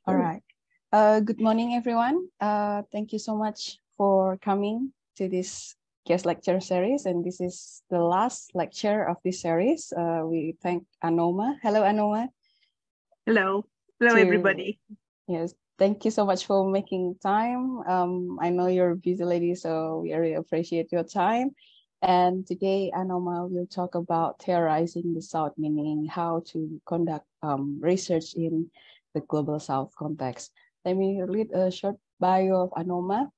All right. Good morning, everyone. Thank you so much for coming to this guest lecture series. And this is the last lecture of this series. We thank Anoma. Hello, Anoma. Hello. Hello, everybody. Yes, thank you so much for making time. I know you're a busy lady, so we really appreciate your time. And today, Anoma will talk about theorizing the South, meaning how to conduct research in the Global South context. Let me read a short bio of Anoma.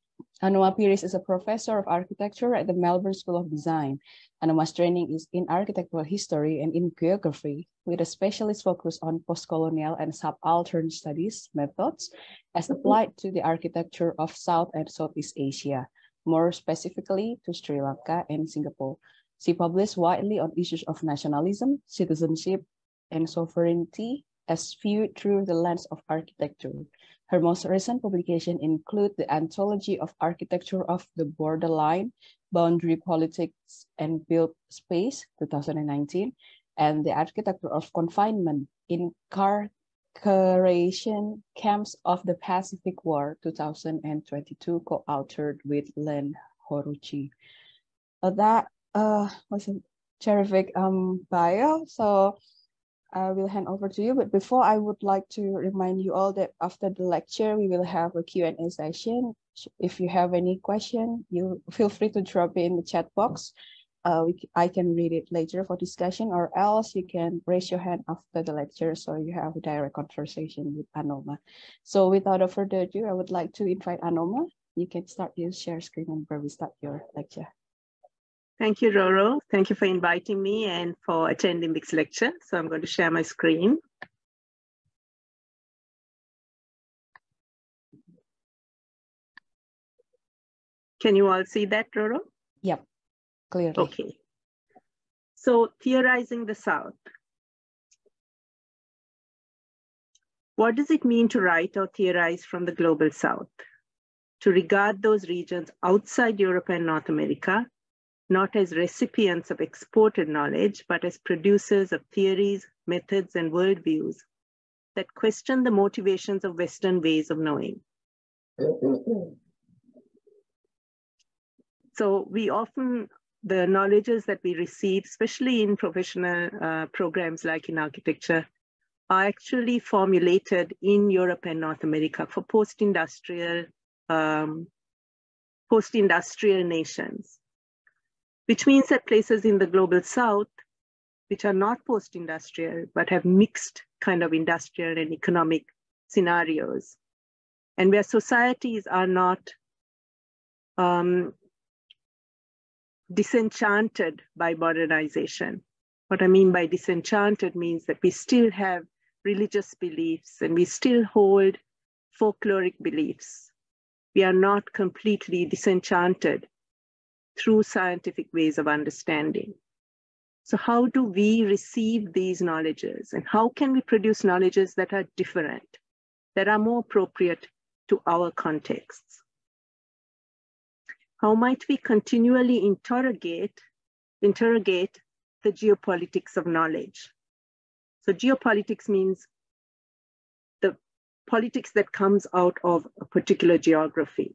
Anoma Pieris is a professor of architecture at the Melbourne School of Design. Anoma's training is in architectural history and in geography, with a specialist focus on post-colonial and subaltern studies methods as applied to the architecture of South and Southeast Asia, more specifically to Sri Lanka and Singapore. She published widely on issues of nationalism, citizenship, and sovereignty as viewed through the lens of architecture. Her most recent publications include the Anthology of Architecture of the Borderline, Boundary Politics and Built Space, 2019, and The Architecture of Confinement, Incarceration Camps of the Pacific War, 2022, co-authored with Len Horuchi. That was a terrific bio. So I will hand over to you, but before, I would like to remind you all that after the lecture, we will have a Q&A session. If you have any question, you feel free to drop it in the chat box. I can read it later for discussion, or else you can raise your hand after the lecture so you have a direct conversation with Anoma. So without further ado, I would like to invite Anoma. You can start your share screen and where we start your lecture. Thank you, Roro. Thank you for inviting me and for attending this lecture. So I'm going to share my screen. Can you all see that, Roro? Yep, clearly. Okay. So theorizing the South. What does it mean to write or theorize from the global South? To regard those regions outside Europe and North America not as recipients of exported knowledge, but as producers of theories, methods, and worldviews that question the motivations of Western ways of knowing. So we often, the knowledges that we receive, especially in professional programs like in architecture, are actually formulated in Europe and North America for post-industrial nations, which means that places in the global South, which are not post-industrial, but have mixed kind of industrial and economic scenarios, and where societies are not disenchanted by modernization. What I mean by disenchanted means that we still have religious beliefs and we still hold folkloric beliefs. We are not completely disenchanted through scientific ways of understanding. So how do we receive these knowledges, and how can we produce knowledges that are different, that are more appropriate to our contexts? How might we continually interrogate the geopolitics of knowledge? So geopolitics means the politics that comes out of a particular geography.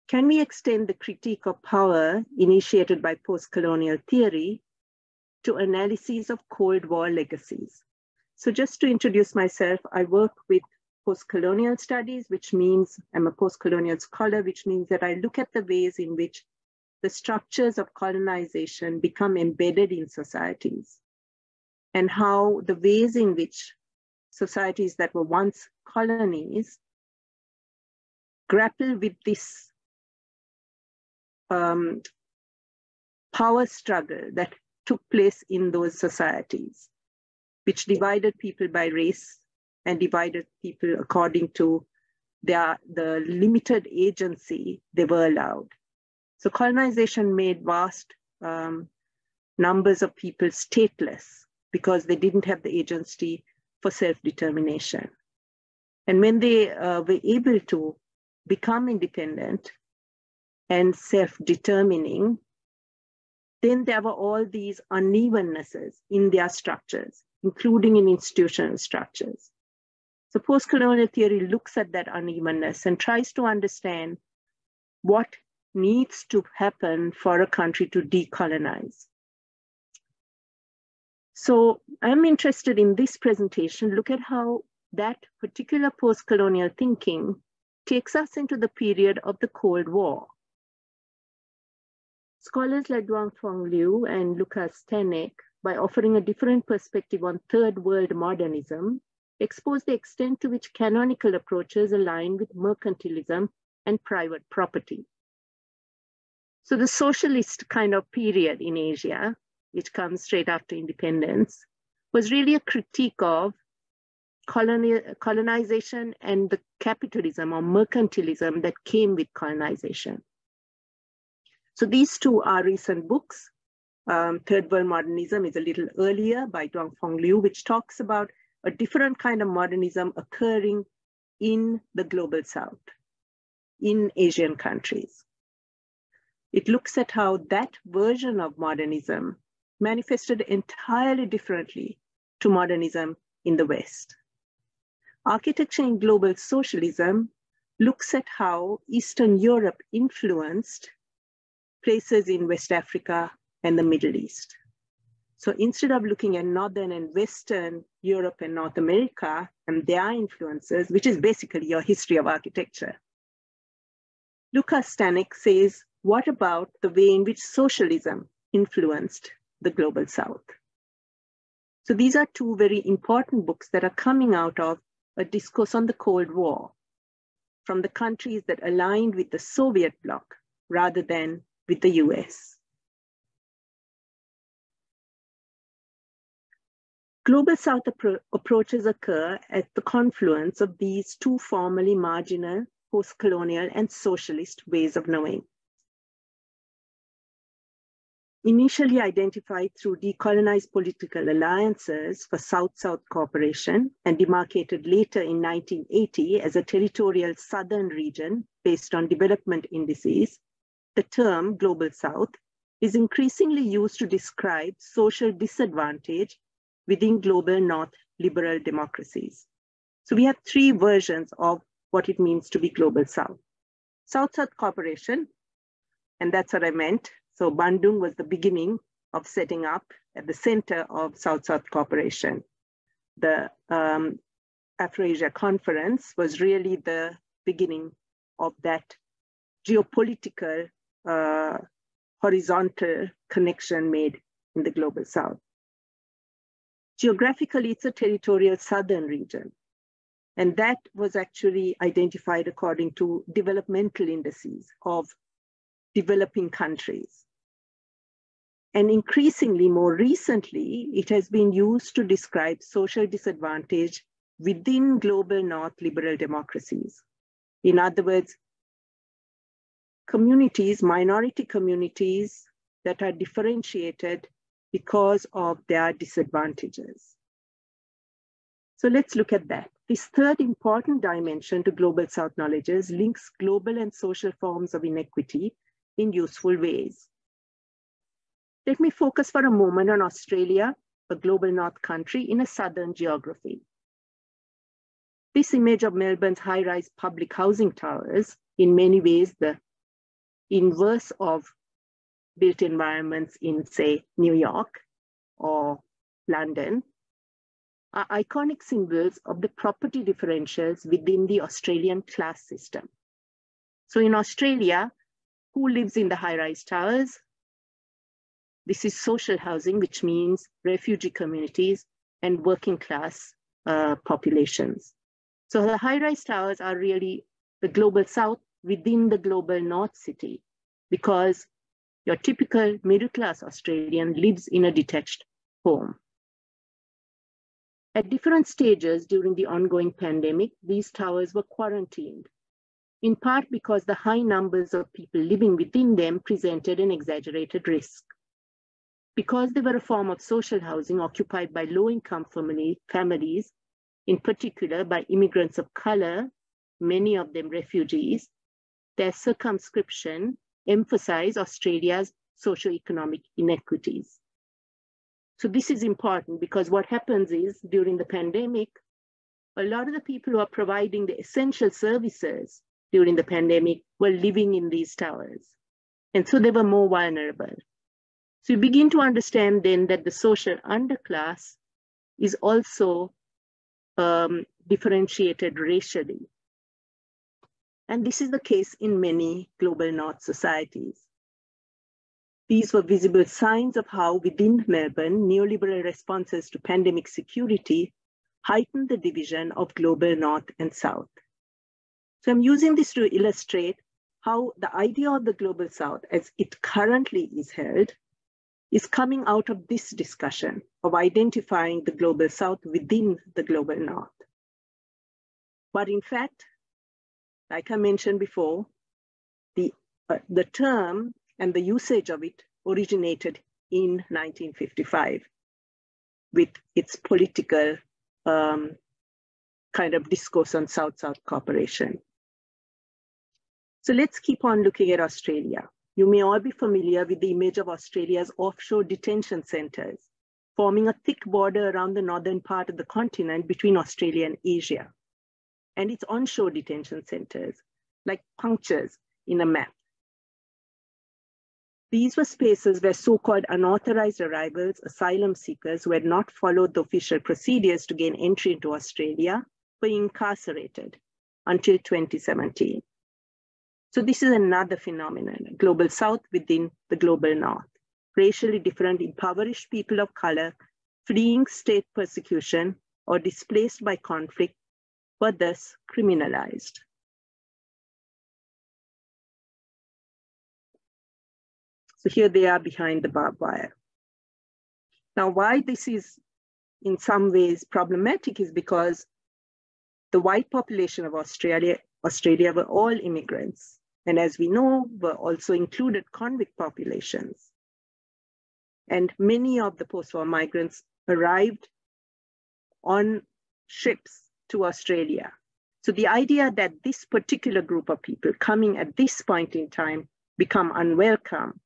Can we extend the critique of power initiated by post-colonial theory to analyses of Cold War legacies? So just to introduce myself, I work with post-colonial studies, which means I'm a post-colonial scholar, which means that I look at the ways in which the structures of colonization become embedded in societies, and how the ways in which societies that were once colonies grapple with this power struggle that took place in those societies, which divided people by race and divided people according to the limited agency they were allowed. So colonization made vast numbers of people stateless because they didn't have the agency for self-determination. And when they were able to become independent and self-determining, then there were all these unevennesses in their structures, including in institutional structures. So post-colonial theory looks at that unevenness and tries to understand what needs to happen for a country to decolonize. So I'm interested in this presentation, look at how that particular post-colonial thinking takes us into the period of the Cold War. Scholars like Duong-Phong Liu and Lucas Tenek, by offering a different perspective on Third World modernism, expose the extent to which canonical approaches align with mercantilism and private property. So the socialist kind of period in Asia, which comes straight after independence, was really a critique of colonization and the capitalism or mercantilism that came with colonization. So these two are recent books. Third World Modernism is a little earlier by Duong-Phong Liu, which talks about a different kind of modernism occurring in the global South, in Asian countries. It looks at how that version of modernism manifested entirely differently to modernism in the West. Architecture in Global Socialism looks at how Eastern Europe influenced places in West Africa and the Middle East. So instead of looking at Northern and Western Europe and North America and their influences, which is basically your history of architecture, Lucas Tenek says, what about the way in which socialism influenced the Global South? So these are two very important books that are coming out of a discourse on the Cold War from the countries that aligned with the Soviet bloc rather than with the US. Global South approaches occur at the confluence of these two formerly marginal, post-colonial and socialist ways of knowing. Initially identified through decolonized political alliances for South-South cooperation and demarcated later in 1980 as a territorial southern region based on development indices, the term Global South is increasingly used to describe social disadvantage within global North liberal democracies. So we have three versions of what it means to be Global South. South-South cooperation, and that's what I meant. So Bandung was the beginning of setting up at the center of South-South cooperation. The Afro-Asia Conference was really the beginning of that geopolitical horizontal connection made in the Global South. Geographically, it's a territorial southern region. And that was actually identified according to developmental indices of developing countries. And increasingly, more recently, it has been used to describe social disadvantage within global North liberal democracies. In other words, communities, minority communities that are differentiated because of their disadvantages. So let's look at that. This third important dimension to Global South knowledges links global and social forms of inequity in useful ways. Let me focus for a moment on Australia, a global North country in a southern geography. This image of Melbourne's high-rise public housing towers, in many ways the inverse of built environments in, say, New York or London, are iconic symbols of the property differentials within the Australian class system. So in Australia, who lives in the high-rise towers? This is social housing, which means refugee communities and working class populations. So the high-rise towers are really the Global South within the Global North city, because your typical middle-class Australian lives in a detached home. At different stages during the ongoing pandemic, these towers were quarantined, in part because the high numbers of people living within them presented an exaggerated risk. Because they were a form of social housing occupied by low-income families, in particular by immigrants of color, many of them refugees, their circumscription emphasized Australia's socioeconomic inequities. So this is important because what happens is during the pandemic, a lot of the people who are providing the essential services during the pandemic were living in these towers. And so they were more vulnerable. So you begin to understand then that the social underclass is also differentiated racially. And this is the case in many global North societies. These were visible signs of how within Melbourne, neoliberal responses to pandemic security heightened the division of global North and South. So I'm using this to illustrate how the idea of the global South as it currently is held is coming out of this discussion of identifying the global South within the global North. But in fact, like I mentioned before, the term and the usage of it originated in 1955 with its political kind of discourse on South-South cooperation. So let's keep on looking at Australia. You may all be familiar with the image of Australia's offshore detention centers, forming a thick border around the northern part of the continent between Australia and Asia, and its onshore detention centers, like punctures in a map. These were spaces where so-called unauthorized arrivals, asylum seekers who had not followed the official procedures to gain entry into Australia were incarcerated until 2017. So this is another phenomenon, global South within the global North. Racially different, impoverished people of color fleeing state persecution or displaced by conflict were thus criminalized. So here they are behind the barbed wire. Now, why this is in some ways problematic is because the white population of Australia were all immigrants. And as we know, were also included convict populations. And many of the post-war migrants arrived on ships to Australia. So the idea that this particular group of people coming at this point in time become unwelcome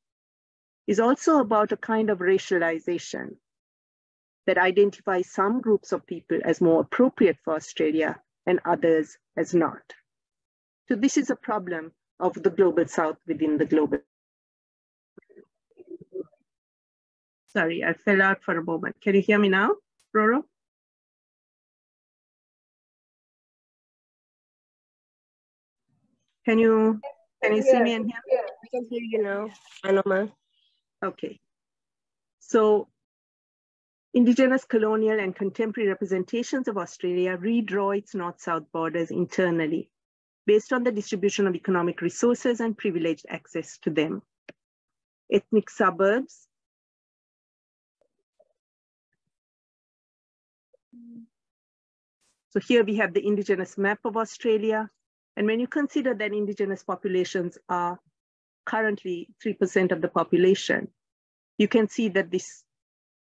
is also about a kind of racialization that identifies some groups of people as more appropriate for Australia and others as not. So this is a problem of the global South within the global. Sorry, I fell out for a moment. Can you hear me now, Roro? Can you see me and hear me? Yeah, we can hear you now, Anoma. Okay. So Indigenous, colonial, and contemporary representations of Australia redraw its North-South borders internally based on the distribution of economic resources and privileged access to them. Ethnic suburbs So here we have the Indigenous map of Australia. And when you consider that Indigenous populations are currently 3% of the population, you can see that this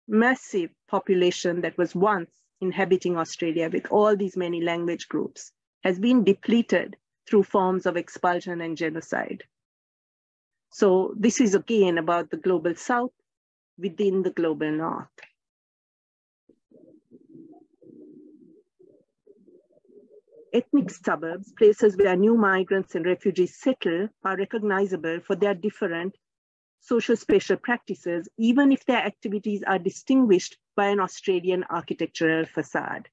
massive population that was once inhabiting Australia with all these many language groups has been depleted through forms of expulsion and genocide. So this is again about the global South within the global North. Ethnic suburbs, places where new migrants and refugees settle, are recognizable for their different socio-spatial practices, even if their activities are distinguished by an Australian architectural facade.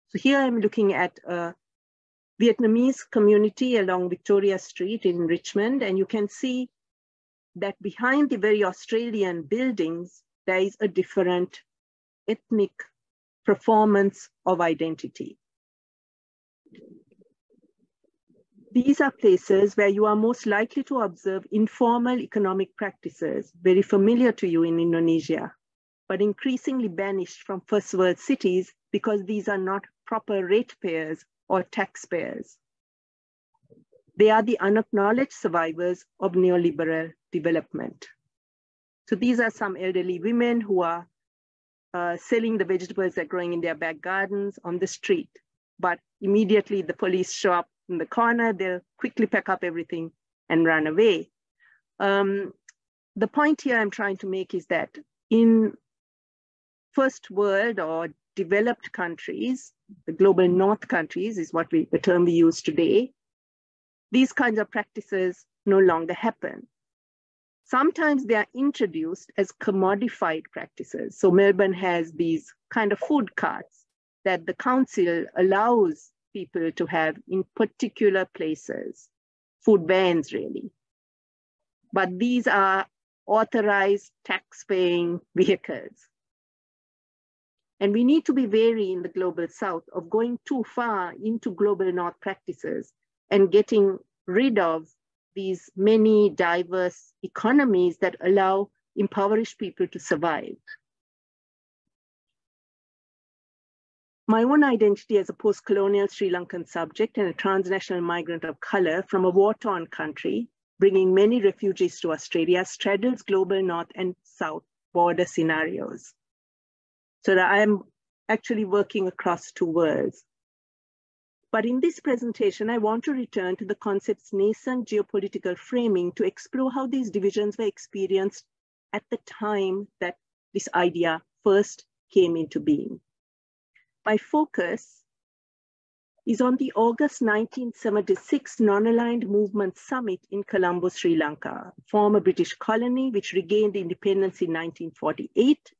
So here I'm looking at a Vietnamese community along Victoria Street in Richmond, and you can see that behind the very Australian buildings, there is a different ethnic performance of identity. These are places where you are most likely to observe informal economic practices, very familiar to you in Indonesia, but increasingly banished from first world cities because these are not proper ratepayers or taxpayers. They are the unacknowledged survivors of neoliberal development. So these are some elderly women who are selling the vegetables they're growing in their back gardens on the street, but immediately the police show up in the corner, they'll quickly pack up everything and run away. The point here I'm trying to make is that in first world or developed countries, the global north countries is the term we use today, these kinds of practices no longer happen. Sometimes they are introduced as commodified practices. So Melbourne has these kind of food carts that the council allows people to have in particular places, food vans really. But these are authorized tax-paying vehicles. And we need to be wary in the global south of going too far into global north practices and getting rid of these many diverse economies that allow impoverished people to survive. My own identity as a post-colonial Sri Lankan subject and a transnational migrant of color from a war-torn country, bringing many refugees to Australia, straddles global north and south border scenarios. So that I am actually working across two worlds. But in this presentation, I want to return to the concept's nascent geopolitical framing to explore how these divisions were experienced at the time that this idea first came into being. My focus is on the August 1976 Non-Aligned Movement Summit in Colombo, Sri Lanka, former British colony which regained independence in 1948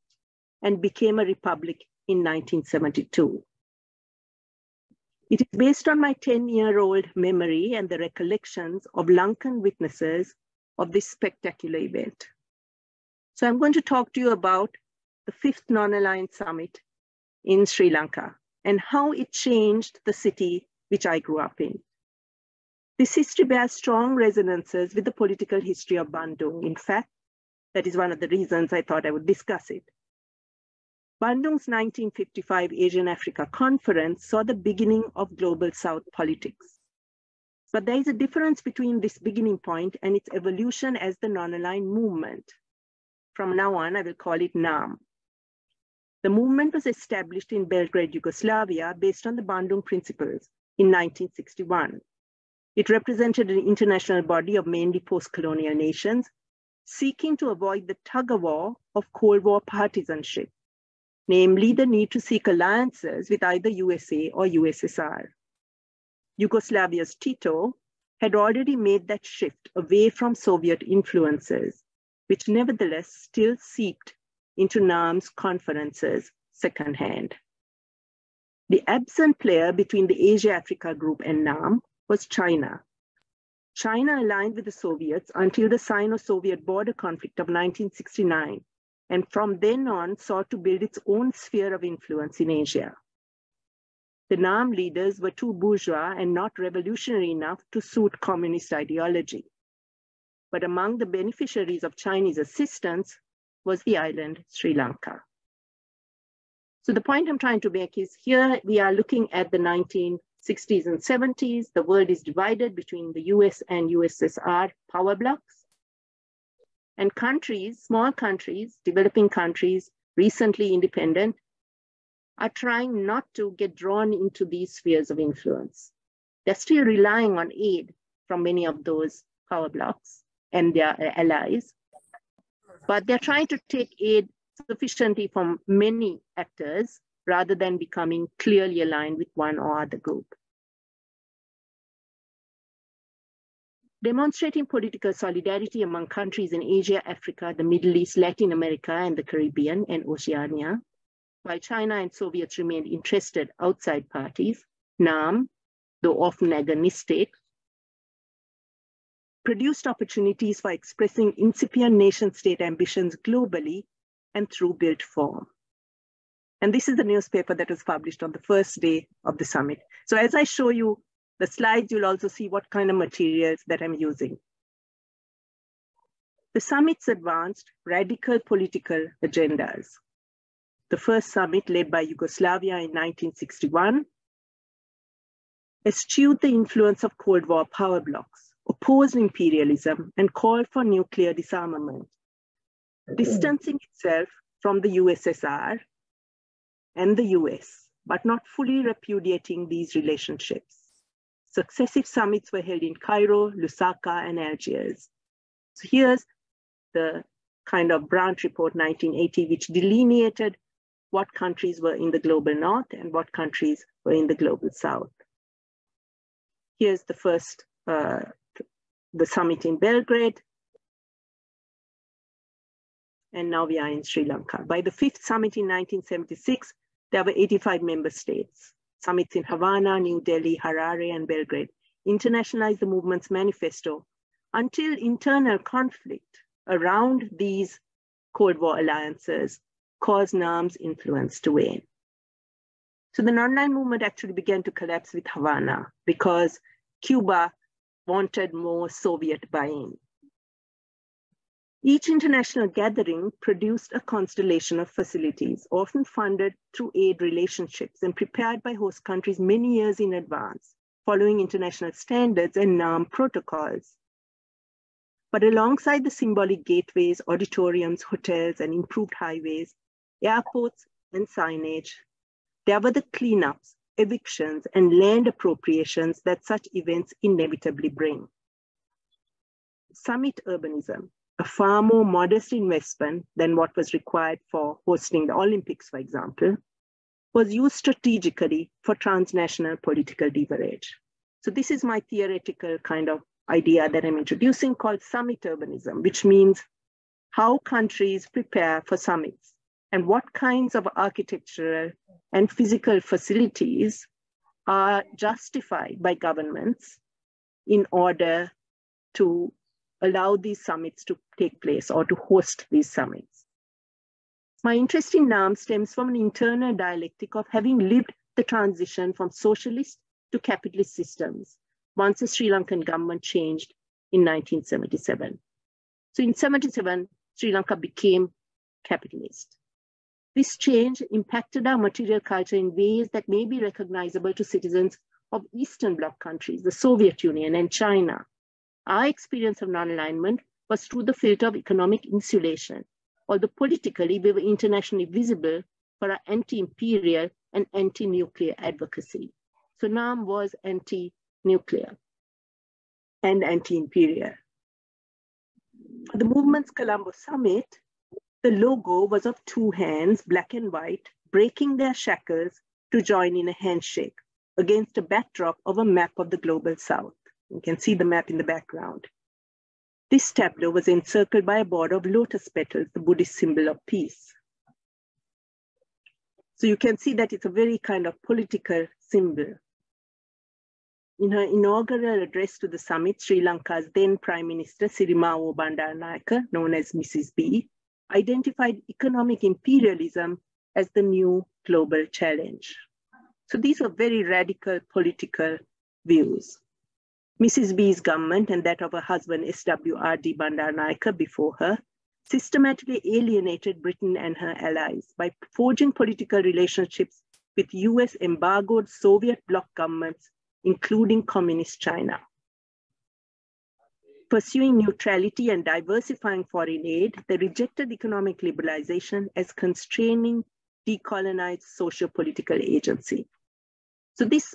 and became a republic in 1972. It is based on my 10-year-old memory and the recollections of Lankan witnesses of this spectacular event. So I'm going to talk to you about the 5th Non-Aligned Summit in Sri Lanka and how it changed the city which I grew up in. This history bears strong resonances with the political history of Bandung. In fact, that is one of the reasons I thought I would discuss it. Bandung's 1955 Asian Africa Conference saw the beginning of global South politics. But there is a difference between this beginning point and its evolution as the non-aligned movement. From now on, I will call it NAM. The movement was established in Belgrade, Yugoslavia, based on the Bandung Principles in 1961. It represented an international body of mainly post-colonial nations seeking to avoid the tug-of-war of Cold War partisanship, namely the need to seek alliances with either USA or USSR. Yugoslavia's Tito had already made that shift away from Soviet influences, which nevertheless still seeped into NAM's conferences secondhand. The absent player between the Asia-Africa group and NAM was China. China aligned with the Soviets until the Sino-Soviet border conflict of 1969, and from then on sought to build its own sphere of influence in Asia. The NAM leaders were too bourgeois and not revolutionary enough to suit communist ideology. But among the beneficiaries of Chinese assistance was the island Sri Lanka. So the point I'm trying to make is here we are looking at the 1960s and 70s. The world is divided between the US and USSR power blocks. And countries, small countries, developing countries, recently independent, are trying not to get drawn into these spheres of influence. They're still relying on aid from many of those power blocks and their allies, but they're trying to take aid sufficiently from many actors rather than becoming clearly aligned with one or other group. Demonstrating political solidarity among countries in Asia, Africa, the Middle East, Latin America, and the Caribbean and Oceania, while China and Soviets remained interested outside parties, NAM, though often agonistic, produced opportunities for expressing incipient nation-state ambitions globally and through built form. And this is the newspaper that was published on the first day of the summit. So as I show you the slides, you'll also see what kind of materials that I'm using. The summits advanced radical political agendas. The first summit, led by Yugoslavia in 1961, eschewed the influence of Cold War power blocks, opposed imperialism, and called for nuclear disarmament, distancing itself from the USSR and the US, but not fully repudiating these relationships. Successive summits were held in Cairo, Lusaka, and Algiers. So here's the kind of Brandt report 1980, which delineated what countries were in the global north and what countries were in the global south. Here's the first, the summit in Belgrade. And now we are in Sri Lanka. By the fifth summit in 1976, there were 85 member states. Summits in Havana, New Delhi, Harare, and Belgrade internationalized the movement's manifesto until internal conflict around these Cold War alliances caused NAM's influence to wane. So the non-aligned movement actually began to collapse with Havana because Cuba wanted more Soviet buy-in. Each international gathering produced a constellation of facilities, often funded through aid relationships and prepared by host countries many years in advance, following international standards and NAM protocols. But alongside the symbolic gateways, auditoriums, hotels, and improved highways, airports, and signage, there were the cleanups, evictions, and land appropriations that such events inevitably bring. Summit urbanism, a far more modest investment than what was required for hosting the Olympics, for example, was used strategically for transnational political leverage. So this is my theoretical kind of idea that I'm introducing called summit urbanism, which means how countries prepare for summits and what kinds of architectural and physical facilities are justified by governments in order to allow these summits to take place or to host these summits. My interest in NAM stems from an internal dialectic of having lived the transition from socialist to capitalist systems once the Sri Lankan government changed in 1977. So in 1977, Sri Lanka became capitalist. This change impacted our material culture in ways that may be recognizable to citizens of Eastern Bloc countries, the Soviet Union and China. Our experience of non-alignment was through the filter of economic insulation, although politically we were internationally visible for our anti-imperial and anti-nuclear advocacy. So NAM was anti-nuclear and anti-imperial. For the movement's Colombo summit, the logo was of two hands, black and white, breaking their shackles to join in a handshake against a backdrop of a map of the global south. You can see the map in the background. This tableau was encircled by a border of lotus petals, the Buddhist symbol of peace. So you can see that it's a very kind of political symbol. In her inaugural address to the summit, Sri Lanka's then Prime Minister Sirimao Bandaranaike, known as Mrs. B, identified economic imperialism as the new global challenge. So these were very radical political views. Mrs. B's government and that of her husband SWRD Bandaranaike before her systematically alienated Britain and her allies by forging political relationships with US embargoed Soviet bloc governments, including communist China. Pursuing neutrality and diversifying foreign aid, they rejected economic liberalization as constraining decolonized socio-political agency. So this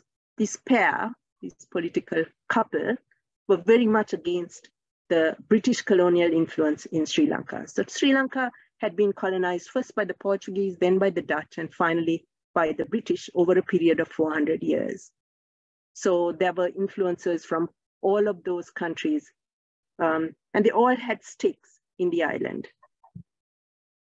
pair, this political couple, were very much against the British colonial influence in Sri Lanka. So Sri Lanka had been colonized first by the Portuguese, then by the Dutch, and finally by the British over a period of 400 years. So there were influences from all of those countries, and they all had stakes in the island.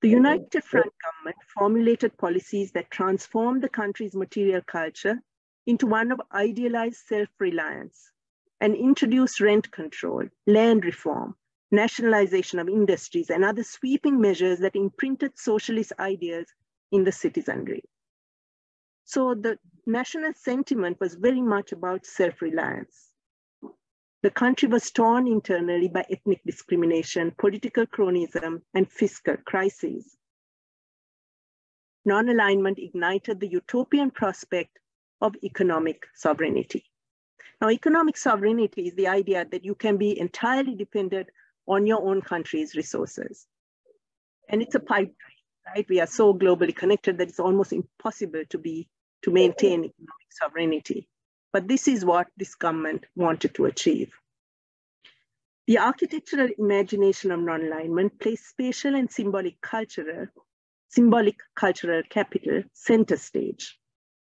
The United Front government formulated policies that transformed the country's material culture into one of idealized self-reliance and introduced rent control, land reform, nationalization of industries, and other sweeping measures that imprinted socialist ideas in the citizenry. So the national sentiment was very much about self-reliance. The country was torn internally by ethnic discrimination, political cronyism, and fiscal crises. Non-alignment ignited the utopian prospect of economic sovereignty. Now, economic sovereignty is the idea that you can be entirely dependent on your own country's resources. And it's a pipe dream, right? We are so globally connected that it's almost impossible to maintain economic sovereignty. But this is what this government wanted to achieve. The architectural imagination of non-alignment placed spatial and symbolic cultural symbolic cultural capital, center stage,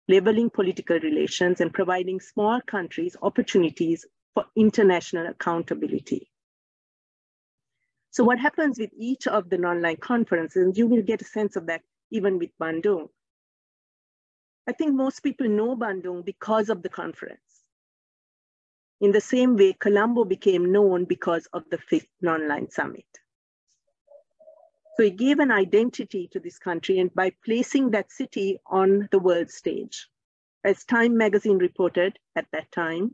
leveling political relations and providing small countries opportunities for international accountability. So what happens with each of the non-aligned conferences, and you will get a sense of that even with Bandung. I think most people know Bandung because of the conference. In the same way, Colombo became known because of the 5th non-aligned summit. So it gave an identity to this country, and by placing that city on the world stage. As Time magazine reported at that time,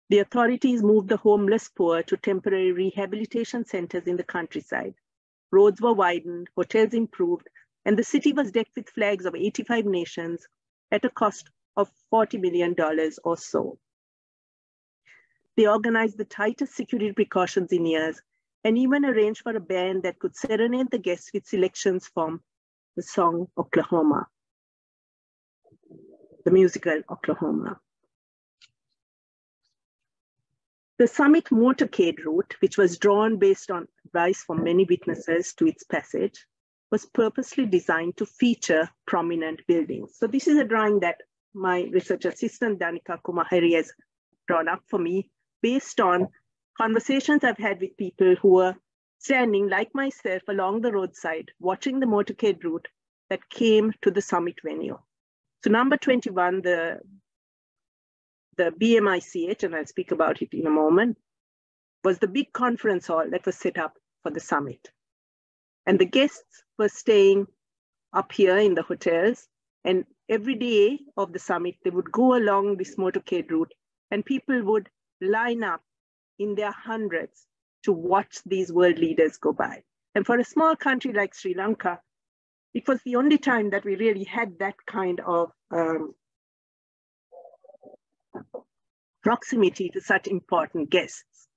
the authorities moved the homeless poor to temporary rehabilitation centers in the countryside. Roads were widened, hotels improved, and the city was decked with flags of 85 nations at a cost of $40 million or so. They organized the tightest security precautions in years and even arranged for a band that could serenade the guests with selections from the song Oklahoma, the musical Oklahoma. The summit motorcade route, which was drawn based on advice from many witnesses to its passage, was purposely designed to feature prominent buildings. So this is a drawing that my research assistant, Danica Kumahari, has drawn up for me based on conversations I've had with people who were standing, like myself, along the roadside, watching the motorcade route that came to the summit venue. So number 21, the BMICH, and I'll speak about it in a moment, was the big conference hall that was set up for the summit. And the guests were staying up here in the hotels, and every day of the summit, they would go along this motorcade route, and people would line up in their hundreds to watch these world leaders go by. And for a small country like Sri Lanka, it was the only time that we really had that kind of proximity to such important guests.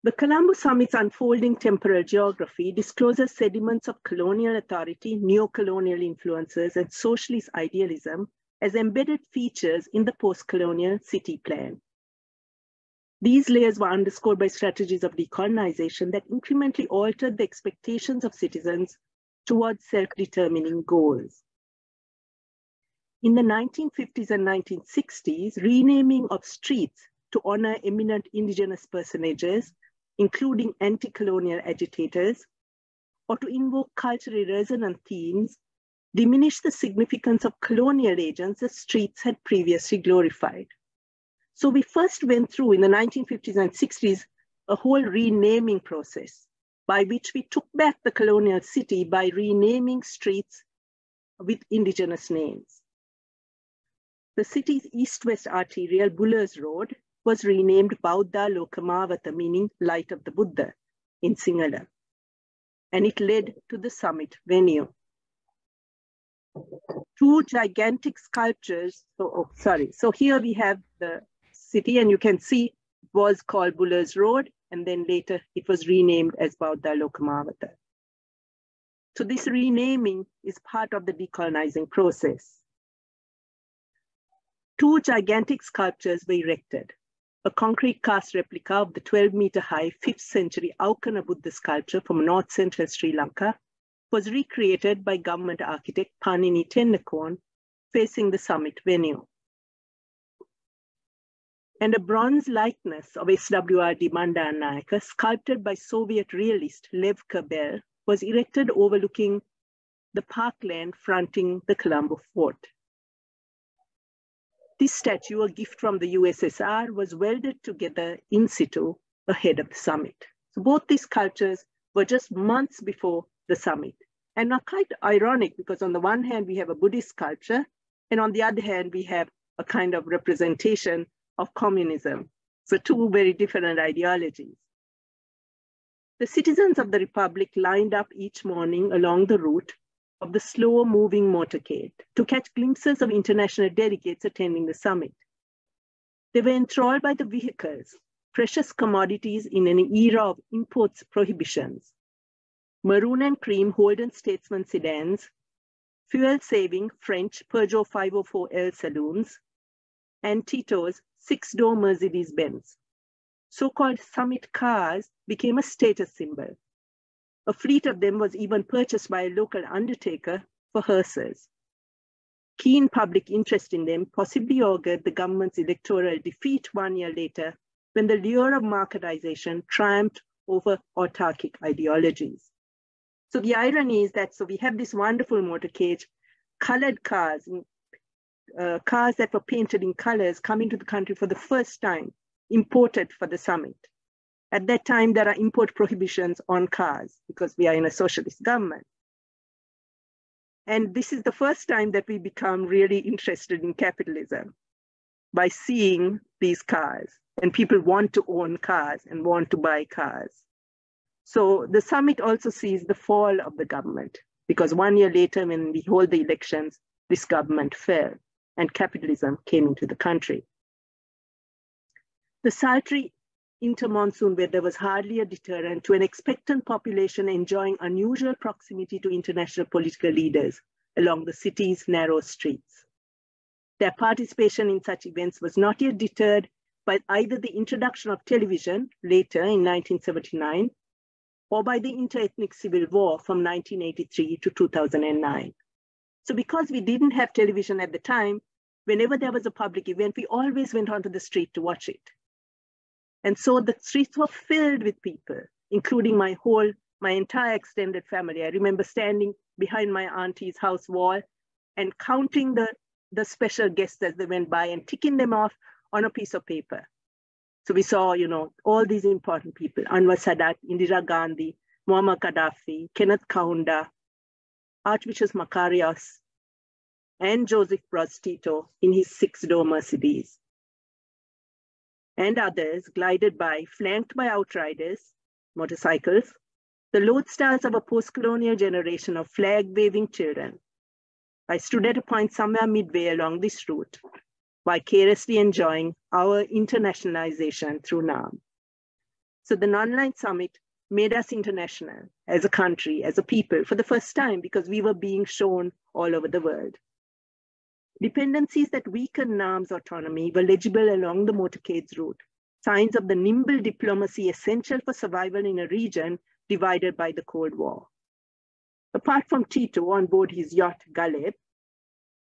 The Colombo Summit's unfolding temporal geography discloses sediments of colonial authority, neo-colonial influences, and socialist idealism as embedded features in the post-colonial city plan. These layers were underscored by strategies of decolonization that incrementally altered the expectations of citizens towards self-determining goals. In the 1950s and 1960s, renaming of streets to honor eminent indigenous personages, including anti-colonial agitators, or to invoke culturally resonant themes, diminished the significance of colonial agents the streets had previously glorified. So we first went through in the 1950s and 60s a whole renaming process by which we took back the colonial city by renaming streets with indigenous names. The city's east-west arterial, Buller's Road, was renamed Bauddha Lokamavata, meaning light of the Buddha in Sinhala. And it led to the summit venue. Two gigantic sculptures, so here we have the city, and you can see it was called Buller's Road, and then later it was renamed as Bauddha Lokamavata. So this renaming is part of the decolonizing process. Two gigantic sculptures were erected. A concrete cast replica of the 12-meter-high 5th century Aukana Buddha sculpture from north-central Sri Lanka was recreated by government architect Panini Tennakoon, facing the summit venue. And a bronze likeness of SWRD Bandaranaike, sculpted by Soviet realist Lev Kerbel, was erected overlooking the parkland fronting the Colombo Fort. This statue, a gift from the USSR, was welded together in situ ahead of the summit. So both these sculptures were just months before the summit, and are quite ironic because on the one hand, we have a Buddhist sculpture, and on the other hand, we have a kind of representation of communism. So two very different ideologies. The citizens of the Republic lined up each morning along the route of the slow-moving motorcade to catch glimpses of international delegates attending the summit. They were enthralled by the vehicles, precious commodities in an era of imports prohibitions, maroon and cream Holden Statesman sedans, fuel-saving French Peugeot 504L saloons, and Tito's 6-door Mercedes-Benz. So-called summit cars became a status symbol. A fleet of them was even purchased by a local undertaker for hearses. Keen public interest in them possibly augured the government's electoral defeat 1 year later, when the lure of marketization triumphed over autarkic ideologies. So the irony is that, so we have this wonderful motorcade, colored cars, cars that were painted in colors coming to the country for the first time, imported for the summit. At that time, there are import prohibitions on cars because we are in a socialist government. And this is the first time that we become really interested in capitalism by seeing these cars, and people want to own cars and want to buy cars. So the summit also sees the fall of the government, because 1 year later, when we hold the elections, this government fell and capitalism came into the country. The sultry inter-monsoon weather was hardly a deterrent to an expectant population enjoying unusual proximity to international political leaders along the city's narrow streets. Their participation in such events was not yet deterred by either the introduction of television later in 1979 or by the interethnic civil war from 1983 to 2009. So because we didn't have television at the time, whenever there was a public event, we always went onto the street to watch it. And so the streets were filled with people, including my entire extended family. I remember standing behind my auntie's house wall and counting the special guests as they went by and ticking them off on a piece of paper. So we saw, all these important people: Anwar Sadat, Indira Gandhi, Muammar Gaddafi, Kenneth Kaunda, Archbishop Makarios, and Joseph Broz Tito in his 6-door Mercedes. And others glided by, flanked by outriders, motorcycles, the lodestars of a post-colonial generation of flag-waving children. I stood at a point somewhere midway along this route, vicariously enjoying our internationalization through NAM. So the non-aligned summit made us international as a country, as a people, for the first time, because we were being shown all over the world. Dependencies that weakened NAM's autonomy were legible along the motorcade's route, signs of the nimble diplomacy essential for survival in a region divided by the Cold War. Apart from Tito on board his yacht Galeb,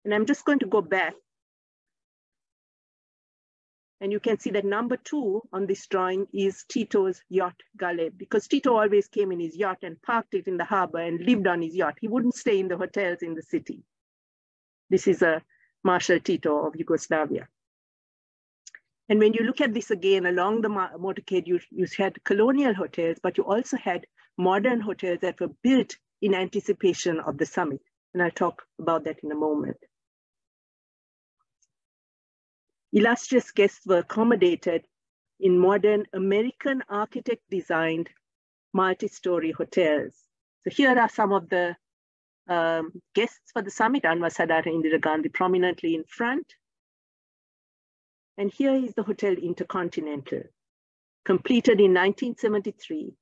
and I'm just going to go back, and you can see that number 2 on this drawing is Tito's yacht Galeb, because Tito always came in his yacht and parked it in the harbor and lived on his yacht. He wouldn't stay in the hotels in the city. This is a Marshal Tito of Yugoslavia. And when you look at this again, along the motorcade, you had colonial hotels, but you also had modern hotels that were built in anticipation of the summit. And I'll talk about that in a moment. Illustrious guests were accommodated in modern American architect-designed multi-story hotels. So here are some of the guests for the summit: Anwar Sadat and Indira Gandhi prominently in front. And here is the Hotel Intercontinental, completed in 1973,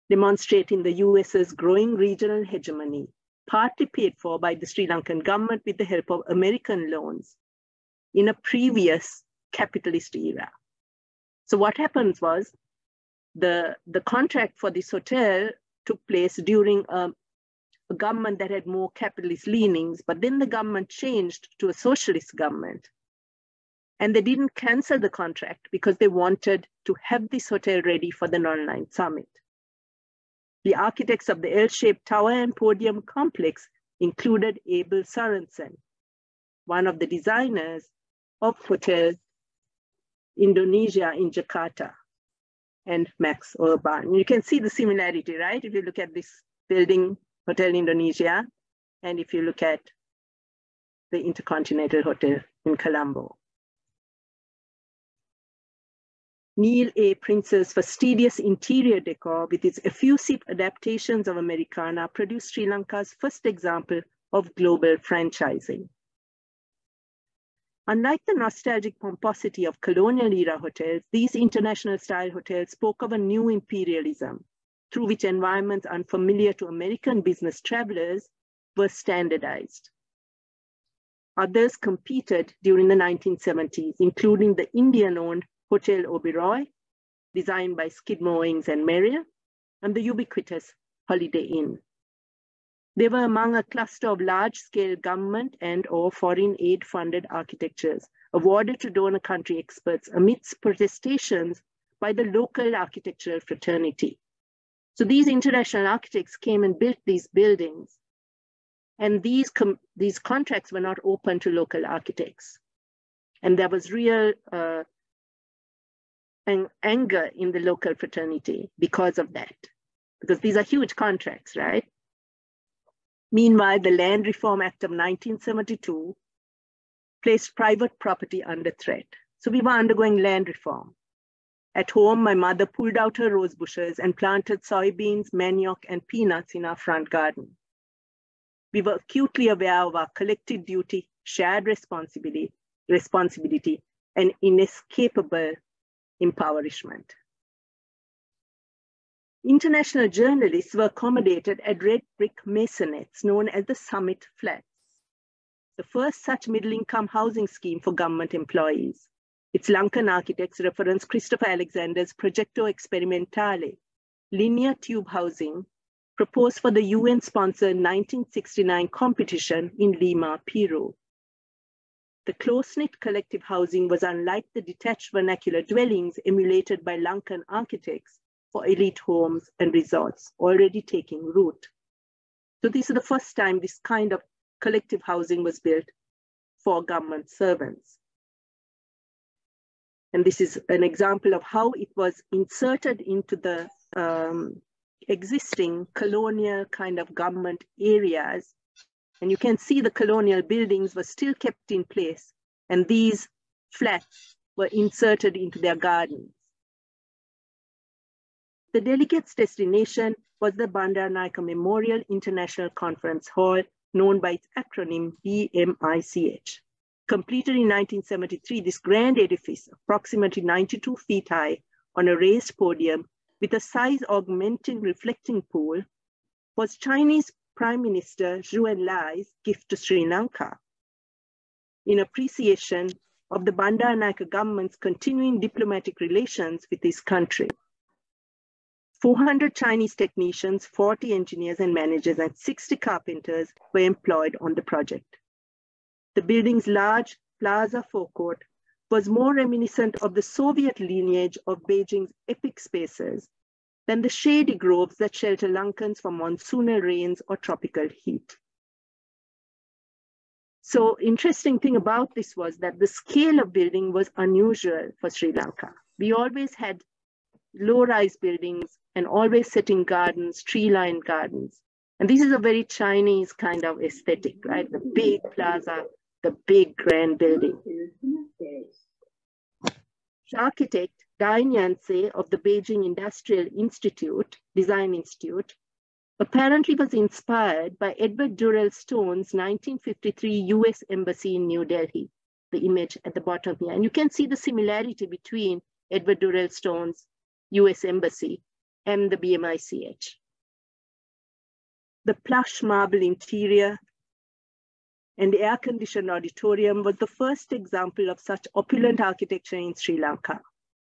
demonstrating the US's growing regional hegemony, partly paid for by the Sri Lankan government with the help of American loans in a previous capitalist era. So what happens was the contract for this hotel took place during a government that had more capitalist leanings, but then the government changed to a socialist government. And they didn't cancel the contract because they wanted to have this hotel ready for the non-aligned summit. The architects of the L-shaped tower and podium complex included Abel Sorensen, one of the designers of Hotel Indonesia in Jakarta, and Max Urban. You can see the similarity, right? If you look at this building, Hotel Indonesia, and if you look at the Intercontinental Hotel in Colombo. Neil A. Prince's fastidious interior decor with its effusive adaptations of Americana produced Sri Lanka's first example of global franchising. Unlike the nostalgic pomposity of colonial era hotels, these international style hotels spoke of a new imperialism through which environments unfamiliar to American business travelers were standardized. Others competed during the 1970s, including the Indian-owned Hotel Oberoi, designed by Skidmore, Owings and Merrill, and the ubiquitous Holiday Inn. They were among a cluster of large-scale government and/or foreign aid-funded architectures awarded to donor country experts amidst protestations by the local architectural fraternity. So these international architects came and built these buildings, and these contracts were not open to local architects. And there was real anger in the local fraternity because of that, because these are huge contracts, right? Meanwhile, the Land Reform Act of 1972 placed private property under threat. So we were undergoing land reform. At home, my mother pulled out her rose bushes and planted soybeans, manioc, and peanuts in our front garden. We were acutely aware of our collective duty, shared responsibility, and inescapable impoverishment. International journalists were accommodated at red brick maisonettes known as the Summit Flats, the first such middle-income housing scheme for government employees. Its Lankan architects reference Christopher Alexander's Progetto Experimentale, linear tube housing, proposed for the UN-sponsored 1969 competition in Lima, Peru. The close-knit collective housing was unlike the detached vernacular dwellings emulated by Lankan architects for elite homes and resorts already taking root. So this is the first time this kind of collective housing was built for government servants. And this is an example of how it was inserted into the existing colonial kind of government areas. And you can see the colonial buildings were still kept in place, and these flats were inserted into their gardens. The delegates' destination was the Bandaranaike Memorial International Conference Hall, known by its acronym BMICH. Completed in 1973, this grand edifice, approximately 92 feet high, on a raised podium with a size-augmenting reflecting pool, was Chinese Prime Minister Zhou Enlai's gift to Sri Lanka in appreciation of the Bandaranaike government's continuing diplomatic relations with this country. 400 Chinese technicians, 40 engineers and managers, and 60 carpenters were employed on the project. The building's large plaza forecourt was more reminiscent of the Soviet lineage of Beijing's epic spaces than the shady groves that shelter Lankans from monsoonal rains or tropical heat. So interesting thing about this was that the scale of building was unusual for Sri Lanka. We always had low-rise buildings and always setting gardens, tree-lined gardens. And this is a very Chinese kind of aesthetic, right? The big plaza, the big grand building. The architect Dai Nyanse of the Beijing Industrial Design Institute apparently was inspired by Edward Durrell Stone's 1953 US Embassy in New Delhi, the image at the bottom here. And you can see the similarity between Edward Durrell Stone's US Embassy and the BMICH. The plush marble interior and the air-conditioned auditorium was the first example of such opulent architecture in Sri Lanka.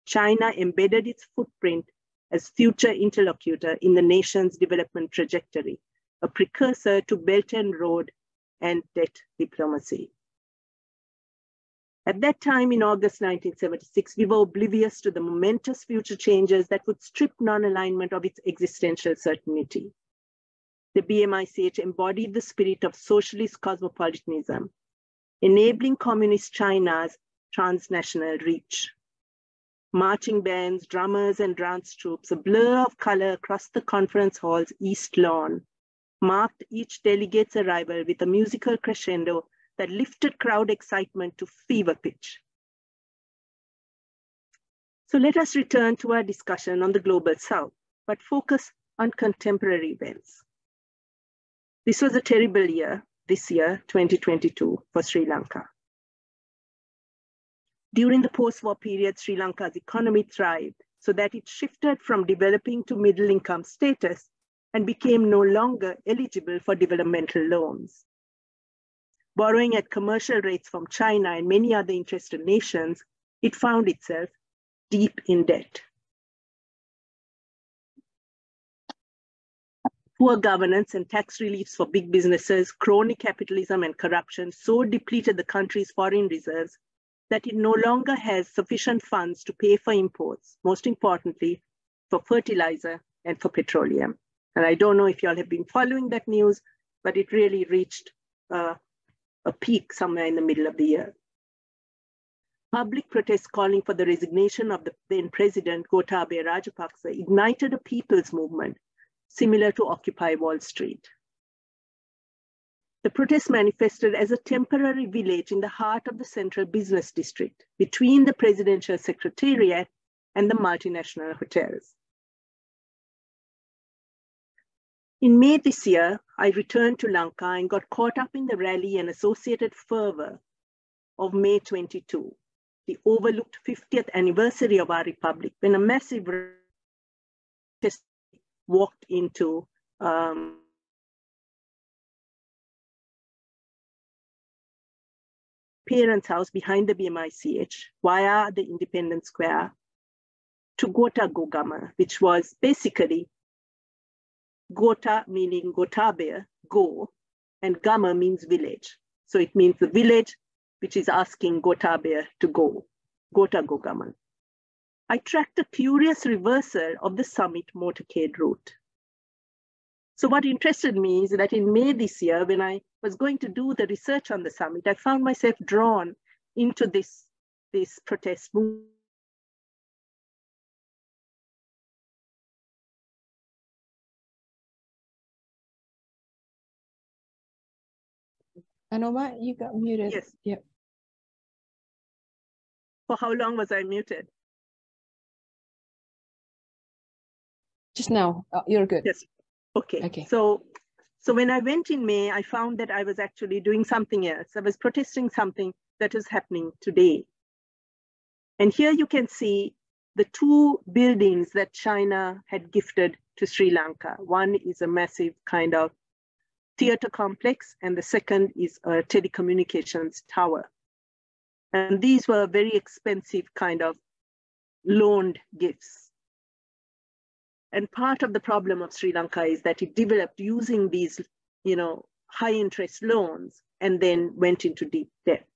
China embedded its footprint as future interlocutor in the nation's development trajectory, a precursor to Belt and Road and debt diplomacy. At that time, in August 1976, we were oblivious to the momentous future changes that would strip non-alignment of its existential certainty. The BMICH embodied the spirit of socialist cosmopolitanism, enabling communist China's transnational reach. Marching bands, drummers, and dance troops, a blur of color across the conference hall's east lawn, marked each delegate's arrival with a musical crescendo that lifted crowd excitement to fever pitch. So let us return to our discussion on the Global South, but focus on contemporary events. This was a terrible year, this year, 2022, for Sri Lanka. During the post-war period, Sri Lanka's economy thrived so that it shifted from developing to middle-income status and became no longer eligible for developmental loans. Borrowing at commercial rates from China and many other interested nations, it found itself deep in debt. Poor governance and tax reliefs for big businesses, crony capitalism and corruption so depleted the country's foreign reserves that it no longer has sufficient funds to pay for imports, most importantly, for fertilizer and for petroleum. And I don't know if you all have been following that news, but it really reached a peak somewhere in the middle of the year. Public protests calling for the resignation of the then president, Gotabaya Rajapaksa, ignited a people's movement similar to Occupy Wall Street. The protest manifested as a temporary village in the heart of the central business district between the presidential secretariat and the multinational hotels. In May this year, I returned to Lanka and got caught up in the rally and associated fervor of May 22, the overlooked 50th anniversary of our republic, when a massive protest walked into parents' house behind the BMICH via the Independence Square to Gota Gogama, which was basically Gota meaning Gotabaya, go, and Gama means village. So it means the village which is asking Gotabaya to go, Gota Gogama. I tracked a curious reversal of the summit motorcade route. So what interested me is that in May this year, when I was going to do the research on the summit, I found myself drawn into this protest movement. Anoma, you got muted. Yes. Yep. For how long was I muted? Just now. You're good. Yes. Okay. Okay. So when I went in May, I found that I was actually doing something else. I was protesting something that is happening today. And here you can see the two buildings that China had gifted to Sri Lanka. One is a massive kind of theater complex, and the second is a telecommunications tower. And these were very expensive kind of loaned gifts. And part of the problem of Sri Lanka is that it developed using these, high interest loans and then went into deep debt.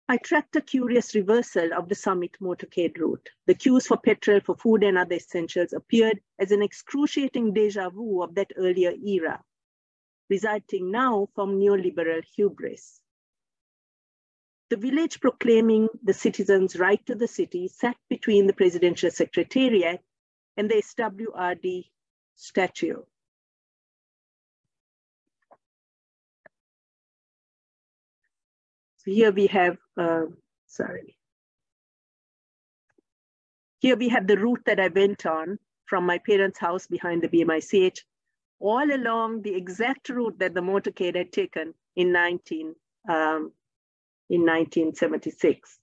I tracked a curious reversal of the summit motorcade route. The queues for petrol, for food and other essentials appeared as an excruciating deja vu of that earlier era, resulting now from neoliberal hubris. The village proclaiming the citizens' right to the city sat between the presidential secretariat and the SWRD statue. So here we have, Here we have the route that I went on from my parents' house behind the BMICH, all along the exact route that the motorcade had taken in 1976.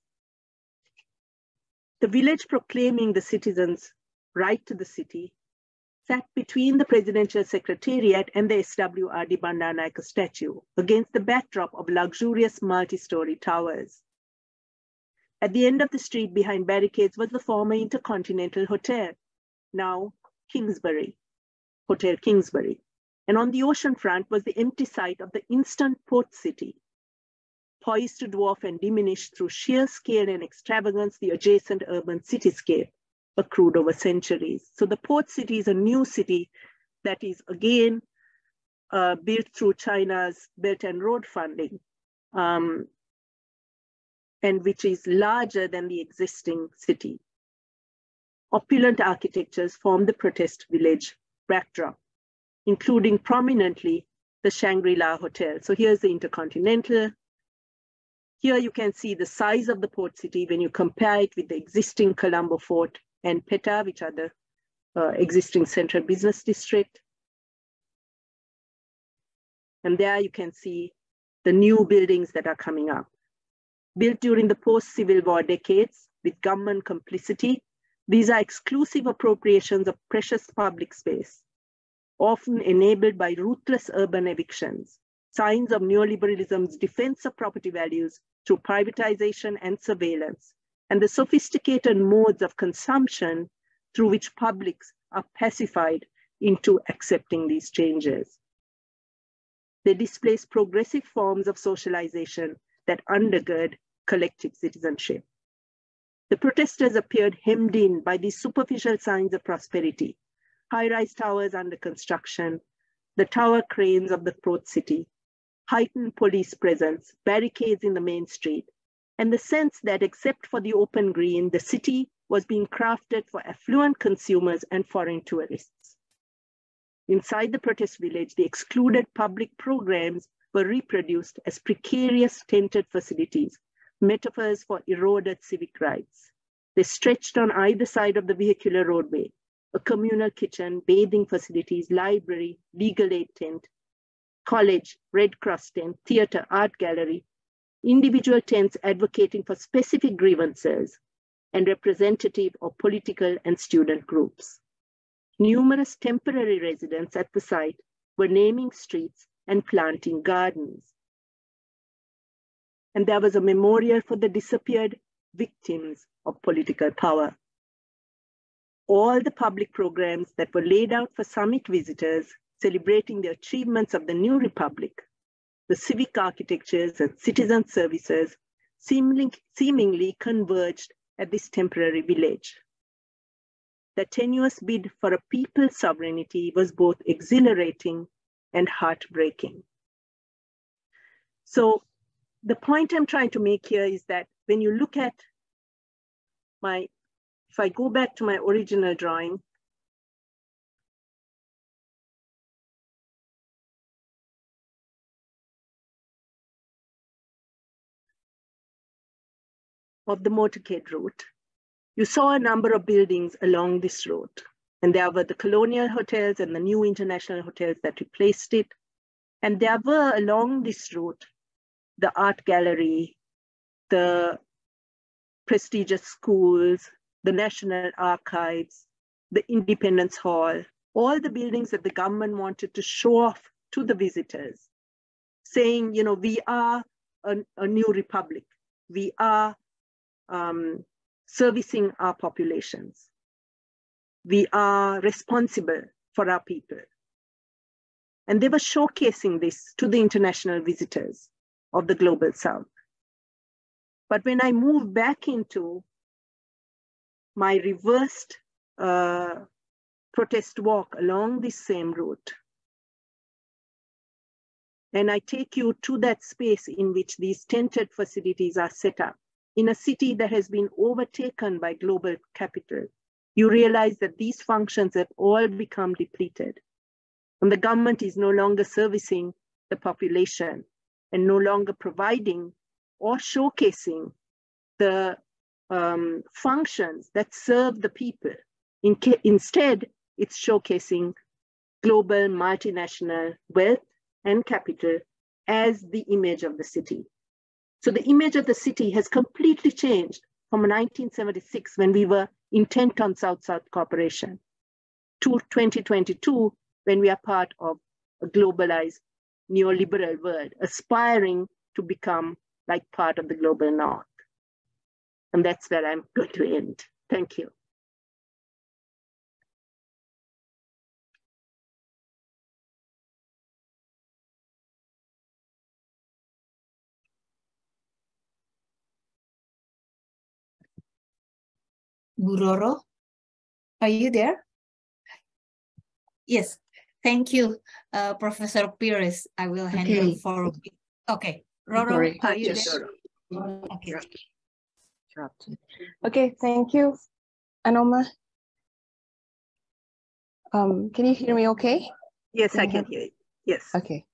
The village proclaiming the citizens' right to the city sat between the presidential secretariat and the SWRD Bandaranaike statue against the backdrop of luxurious multi-story towers. At the end of the street behind barricades was the former Intercontinental Hotel, now Kingsbury, Hotel Kingsbury. And on the ocean front was the empty site of the instant port city, poised to dwarf and diminish through sheer scale and extravagance the adjacent urban cityscape accrued over centuries. So the port city is a new city that is again built through China's Belt and Road funding, and which is larger than the existing city. Opulent architectures form the protest village backdrop, including prominently the Shangri-La Hotel. So here's the Intercontinental. Here you can see the size of the port city when you compare it with the existing Colombo Fort and Petta, which are the existing central business district. And there you can see the new buildings that are coming up. Built during the post-Civil War decades with government complicity, these are exclusive appropriations of precious public space, often enabled by ruthless urban evictions, signs of neoliberalism's defense of property values through privatization and surveillance, and the sophisticated modes of consumption through which publics are pacified into accepting these changes. They displace progressive forms of socialization that undergird collective citizenship. The protesters appeared hemmed in by these superficial signs of prosperity: high-rise towers under construction, the tower cranes of the port city, heightened police presence, barricades in the main street, and the sense that except for the open green, the city was being crafted for affluent consumers and foreign tourists. Inside the protest village, the excluded public programs were reproduced as precarious tented facilities, metaphors for eroded civic rights. They stretched on either side of the vehicular roadway: a communal kitchen, bathing facilities, library, legal aid tent, college, Red Cross tent, theater, art gallery, individual tents advocating for specific grievances, and representative of political and student groups. Numerous temporary residents at the site were naming streets and planting gardens. And there was a memorial for the disappeared victims of political power. All the public programs that were laid out for summit visitors celebrating the achievements of the new republic, the civic architectures and citizen services seemingly converged at this temporary village. The tenuous bid for a people's sovereignty was both exhilarating and heartbreaking. So the point I'm trying to make here is that when you look at if I go back to my original drawing, of the motorcade route, you saw a number of buildings along this route. And there were the colonial hotels and the new international hotels that replaced it. And there were along this route, the art gallery, the prestigious schools, the National Archives, the Independence Hall, all the buildings that the government wanted to show off to the visitors, saying, you know, we are a new republic. We are servicing our populations. We are responsible for our people. And they were showcasing this to the international visitors of the Global South. But when I moved back into my reversed protest walk along this same route, and I take you to that space in which these tented facilities are set up, in a city that has been overtaken by global capital, you realize that these functions have all become depleted. And the government is no longer servicing the population and no longer providing or showcasing the functions that serve the people. Instead, it's showcasing global multinational wealth and capital as the image of the city. So the image of the city has completely changed from 1976, when we were intent on South-South cooperation, to 2022, when we are part of a globalized neoliberal world, aspiring to become like part of the global North. And that's where I'm going to end. Thank you. Buroro, are you there? Yes, thank you, Professor Pieris. I will hand you forward. Okay, Roro, are you there? Okay. Okay, thank you, Anoma. Can you hear me okay? Yes, I can hear you. Yes. Okay.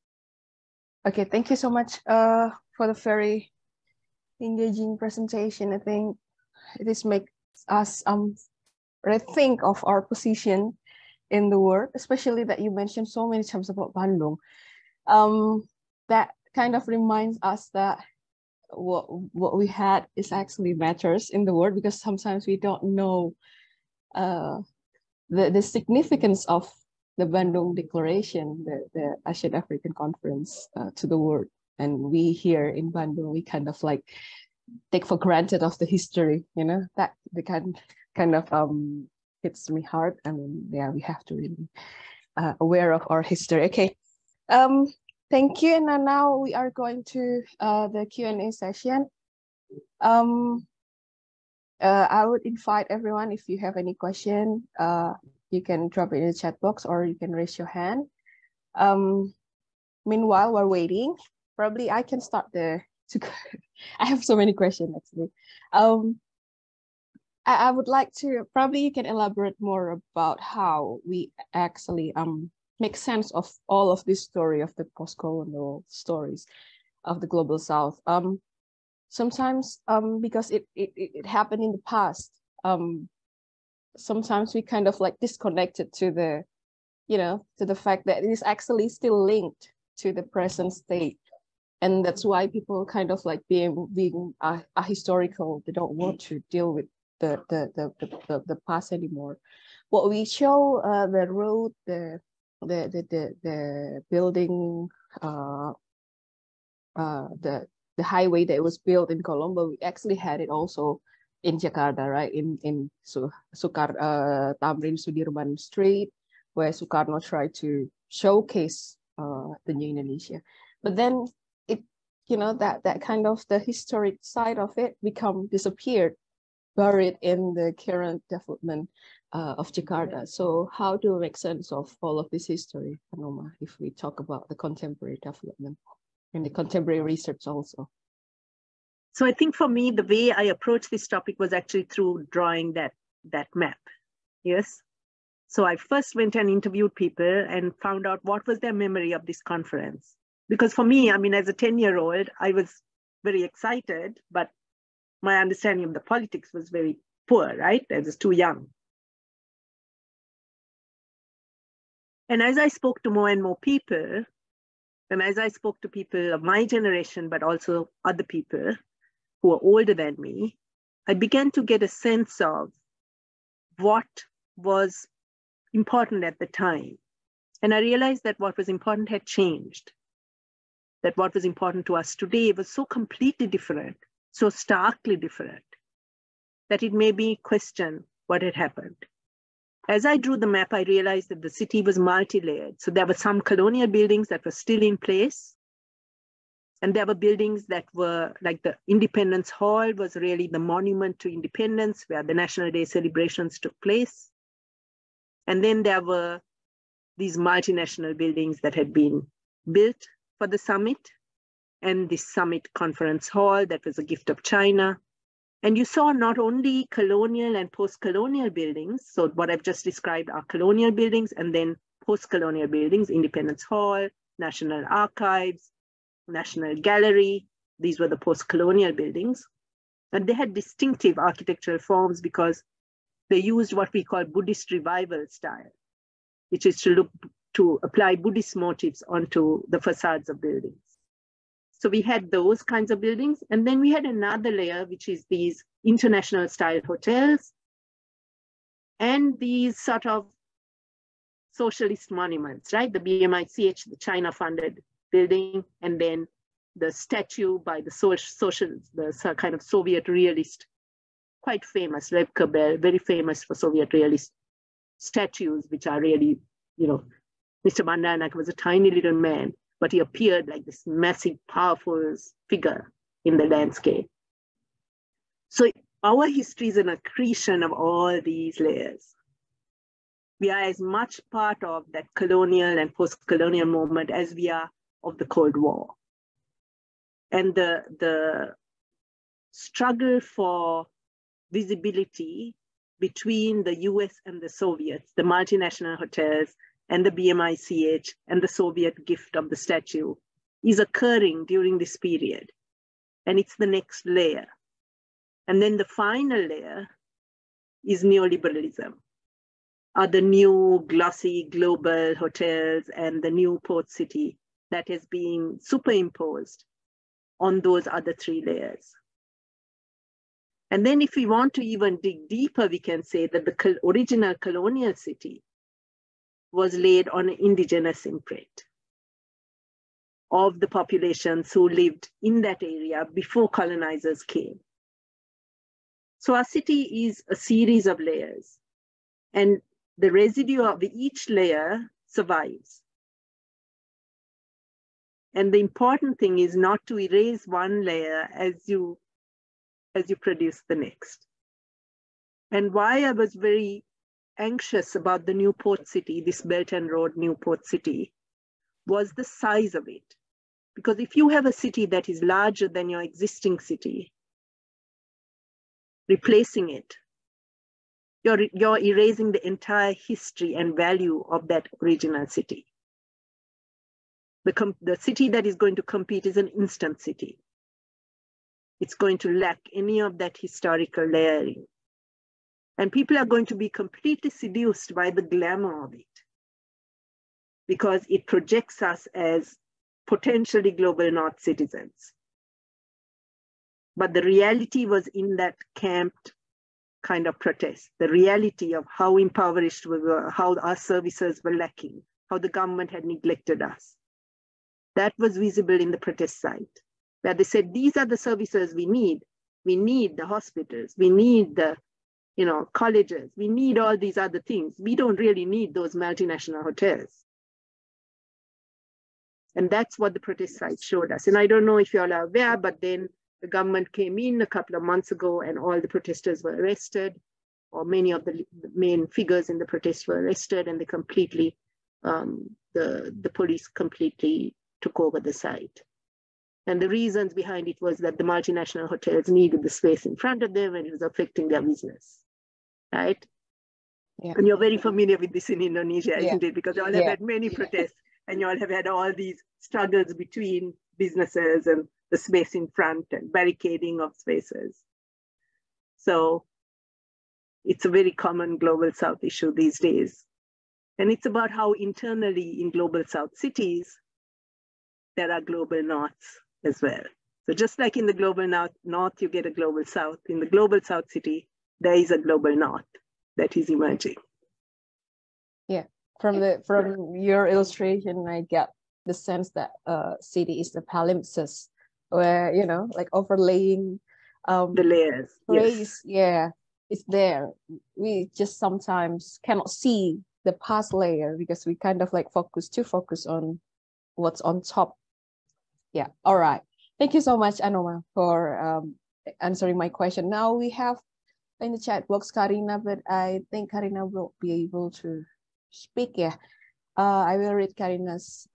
Okay, thank you so much for the very engaging presentation. I think this makes us rethink of our position in the world, especially that you mentioned so many times about Bandung. That kind of reminds us that what we had is actually matters in the world, because sometimes we don't know the significance of the Bandung Declaration, the Asian African Conference to the world. And we here in Bandung, we kind of like take for granted of the history, you know, that the kind of hits me hard. I mean, yeah, we have to really aware of our history. Okay. Thank you. And now we are going to the Q&A session. I would invite everyone, if you have any question, you can drop it in the chat box or you can raise your hand. Meanwhile, we're waiting. Probably I can start I have so many questions actually. I would like to, probably you can elaborate more about how we actually make sense of all of this story of the post-colonial stories of the Global South. Sometimes because it happened in the past, sometimes we kind of like disconnected to the, to the fact that it is actually still linked to the present state. And that's why people kind of like being ahistorical. They don't want to deal with the past anymore. What we show, the road, the building, the highway that was built in Colombo, we actually had it also in Jakarta, right? In Tamrin Sudirman Street, where Sukarno tried to showcase the new Indonesia. But then it, that kind of the historic side of it disappeared, buried in the current development of Jakarta. So how do we make sense of all of this history, Anoma, if we talk about the contemporary development and the contemporary research also? So I think for me, the way I approached this topic was actually through drawing that map. Yes. So I first went and interviewed people and found out what was their memory of this conference. Because for me, I mean, as a 10-year-old, I was very excited, but my understanding of the politics was very poor, right? I was too young. And as I spoke to more and more people, and as I spoke to people of my generation, but also other people who are older than me, I began to get a sense of what was important at the time. And I realized that what was important had changed. That what was important to us today was so completely different, so starkly different, that it made me question what had happened. As I drew the map, I realized that the city was multi-layered. So there were some colonial buildings that were still in place. And there were buildings that were like the Independence Hall was really the monument to independence, where the National Day celebrations took place. And then there were these multinational buildings that had been built for the summit, and this summit conference hall that was a gift of China. And you saw not only colonial and post-colonial buildings, so what I've just described are colonial buildings, and then post-colonial buildings, Independence Hall, National Archives, National Gallery. These were the post-colonial buildings. And they had distinctive architectural forms because they used what we call Buddhist revival style, which is to apply Buddhist motifs onto the facades of buildings. So we had those kinds of buildings. And then we had another layer, which is these international style hotels and these sort of socialist monuments, right? The BMICH, the China funded building, and then the statue by the kind of Soviet realist, quite famous, Lev Kabel, very famous for Soviet realist statues, which are really, Mr. Bandaranaike was a tiny little man, but he appeared like this massive, powerful figure in the landscape. So our history is an accretion of all these layers. We are as much part of that colonial and post-colonial moment as we are of the Cold War. And the struggle for visibility between the US and the Soviets, the multinational hotels and the BMICH and the Soviet gift of the statue is occurring during this period. And it's the next layer. And then the final layer is neoliberalism, are the new glossy global hotels and the new port city that is being superimposed on those other three layers. And then if we want to even dig deeper, we can say that the original colonial city was laid on an indigenous imprint of the populations who lived in that area before colonizers came. So our city is a series of layers. And the residue of each layer survives. And the important thing is not to erase one layer as you produce the next. And why I was very anxious about the new port city, this Belt and Road new port city, was the size of it. Because if you have a city that is larger than your existing city, replacing it, you're erasing the entire history and value of that original city. The city that is going to compete is an instant city. It's going to lack any of that historical layering. And people are going to be completely seduced by the glamour of it, because it projects us as potentially global North citizens. But the reality was in that camped kind of protest, the reality of how impoverished we were, how our services were lacking, how the government had neglected us. That was visible in the protest site, where they said, these are the services we need. We need the hospitals, we need the colleges, we need all these other things. We don't really need those multinational hotels. And that's what the protest site showed us. And I don't know if you all are aware, but then the government came in a couple of months ago and all the protesters were arrested, or many of the main figures in the protest were arrested, and they completely, the police completely took over the site. And the reasons behind it was that the multinational hotels needed the space in front of them and it was affecting their business, right? Yeah. And you're very familiar with this in Indonesia, isn't it? Because you all have had many protests and you all have had all these struggles between businesses and the space in front and barricading of spaces. So it's a very common global South issue these days. And it's about how internally in global South cities, there are global Norths as well. So just like in the global North, you get a global South. In the global South city, there is a global North that is emerging. Yeah, from your illustration, I get the sense that city is the palimpsest, where like overlaying the layers. Yes. Yeah, it's there. We just sometimes cannot see the past layer because we kind of like focus on what's on top. Yeah. All right. Thank you so much, Anoma, for answering my question. Now we have in the chat box Karina, but I think Karina will be able to speak. Yeah. I will read Karina's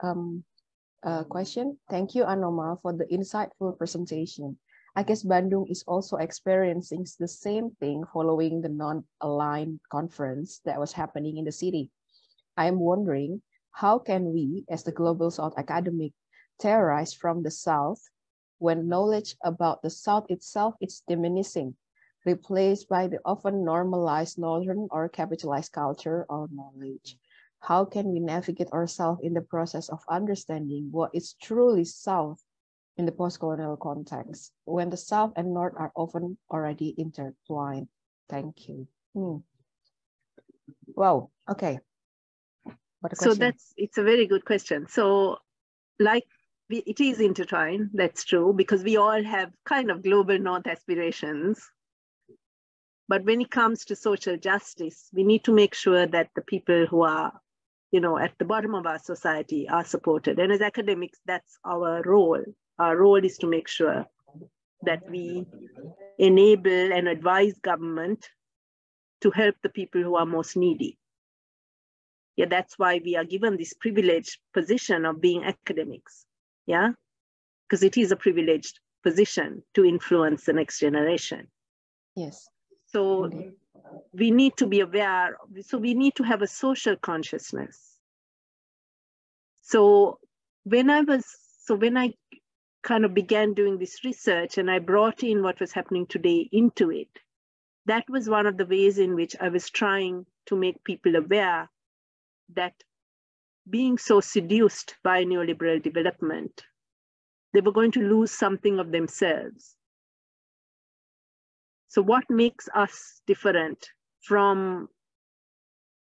question. Thank you, Anoma, for the insightful presentation. I guess Bandung is also experiencing the same thing following the non-aligned conference that was happening in the city. I am wondering, how can we, as the Global South academic, theorize from the South when knowledge about the South itself is diminishing, replaced by the often normalized Northern or capitalized culture or knowledge? How can we navigate ourselves in the process of understanding what is truly South in the post-colonial context, when the South and North are often already intertwined? Thank you. Wow, okay. So it's a very good question. So like it is intertwined, that's true, because we all have kind of global North aspirations. But when it comes to social justice, we need to make sure that the people who are, at the bottom of our society are supported. And as academics, that's our role. Our role is to make sure that we enable and advise government to help the people who are most needy. Yeah, that's why we are given this privileged position of being academics. Yeah, because it is a privileged position to influence the next generation. Yes. So we need to be aware. So we need to have a social consciousness. So when I kind of began doing this research and I brought in what was happening today into it, that was one of the ways in which I was trying to make people aware that being so seduced by neoliberal development, they were going to lose something of themselves. So what makes us different from,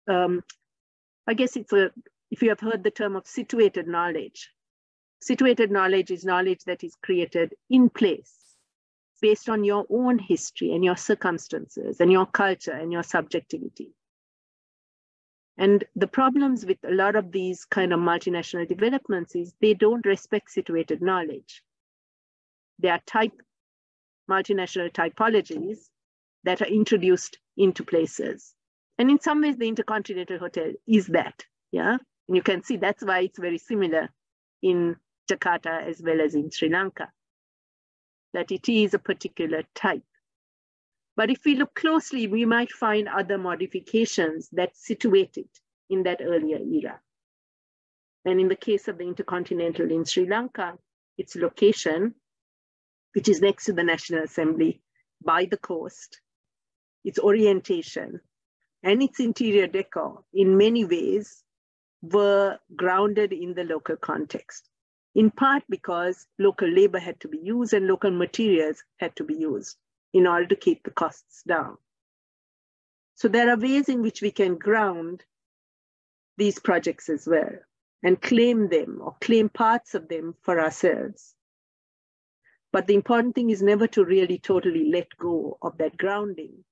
I guess if you have heard the term of situated knowledge. Situated knowledge is knowledge that is created in place based on your own history and your circumstances and your culture and your subjectivity. And the problems with a lot of these kind of multinational developments is they don't respect situated knowledge. They are multinational typologies that are introduced into places. And in some ways, the Intercontinental Hotel is that, yeah? And you can see that's why it's very similar in Jakarta as well as in Sri Lanka, that it is a particular type. But if we look closely, we might find other modifications that situate it in that earlier era. And in the case of the Intercontinental in Sri Lanka, its location, which is next to the National Assembly by the coast, its orientation, and its interior decor in many ways were grounded in the local context, in part because local labor had to be used and local materials had to be used in order to keep the costs down. So there are ways in which we can ground these projects as well and claim them or claim parts of them for ourselves. But the important thing is never to really totally let go of that grounding,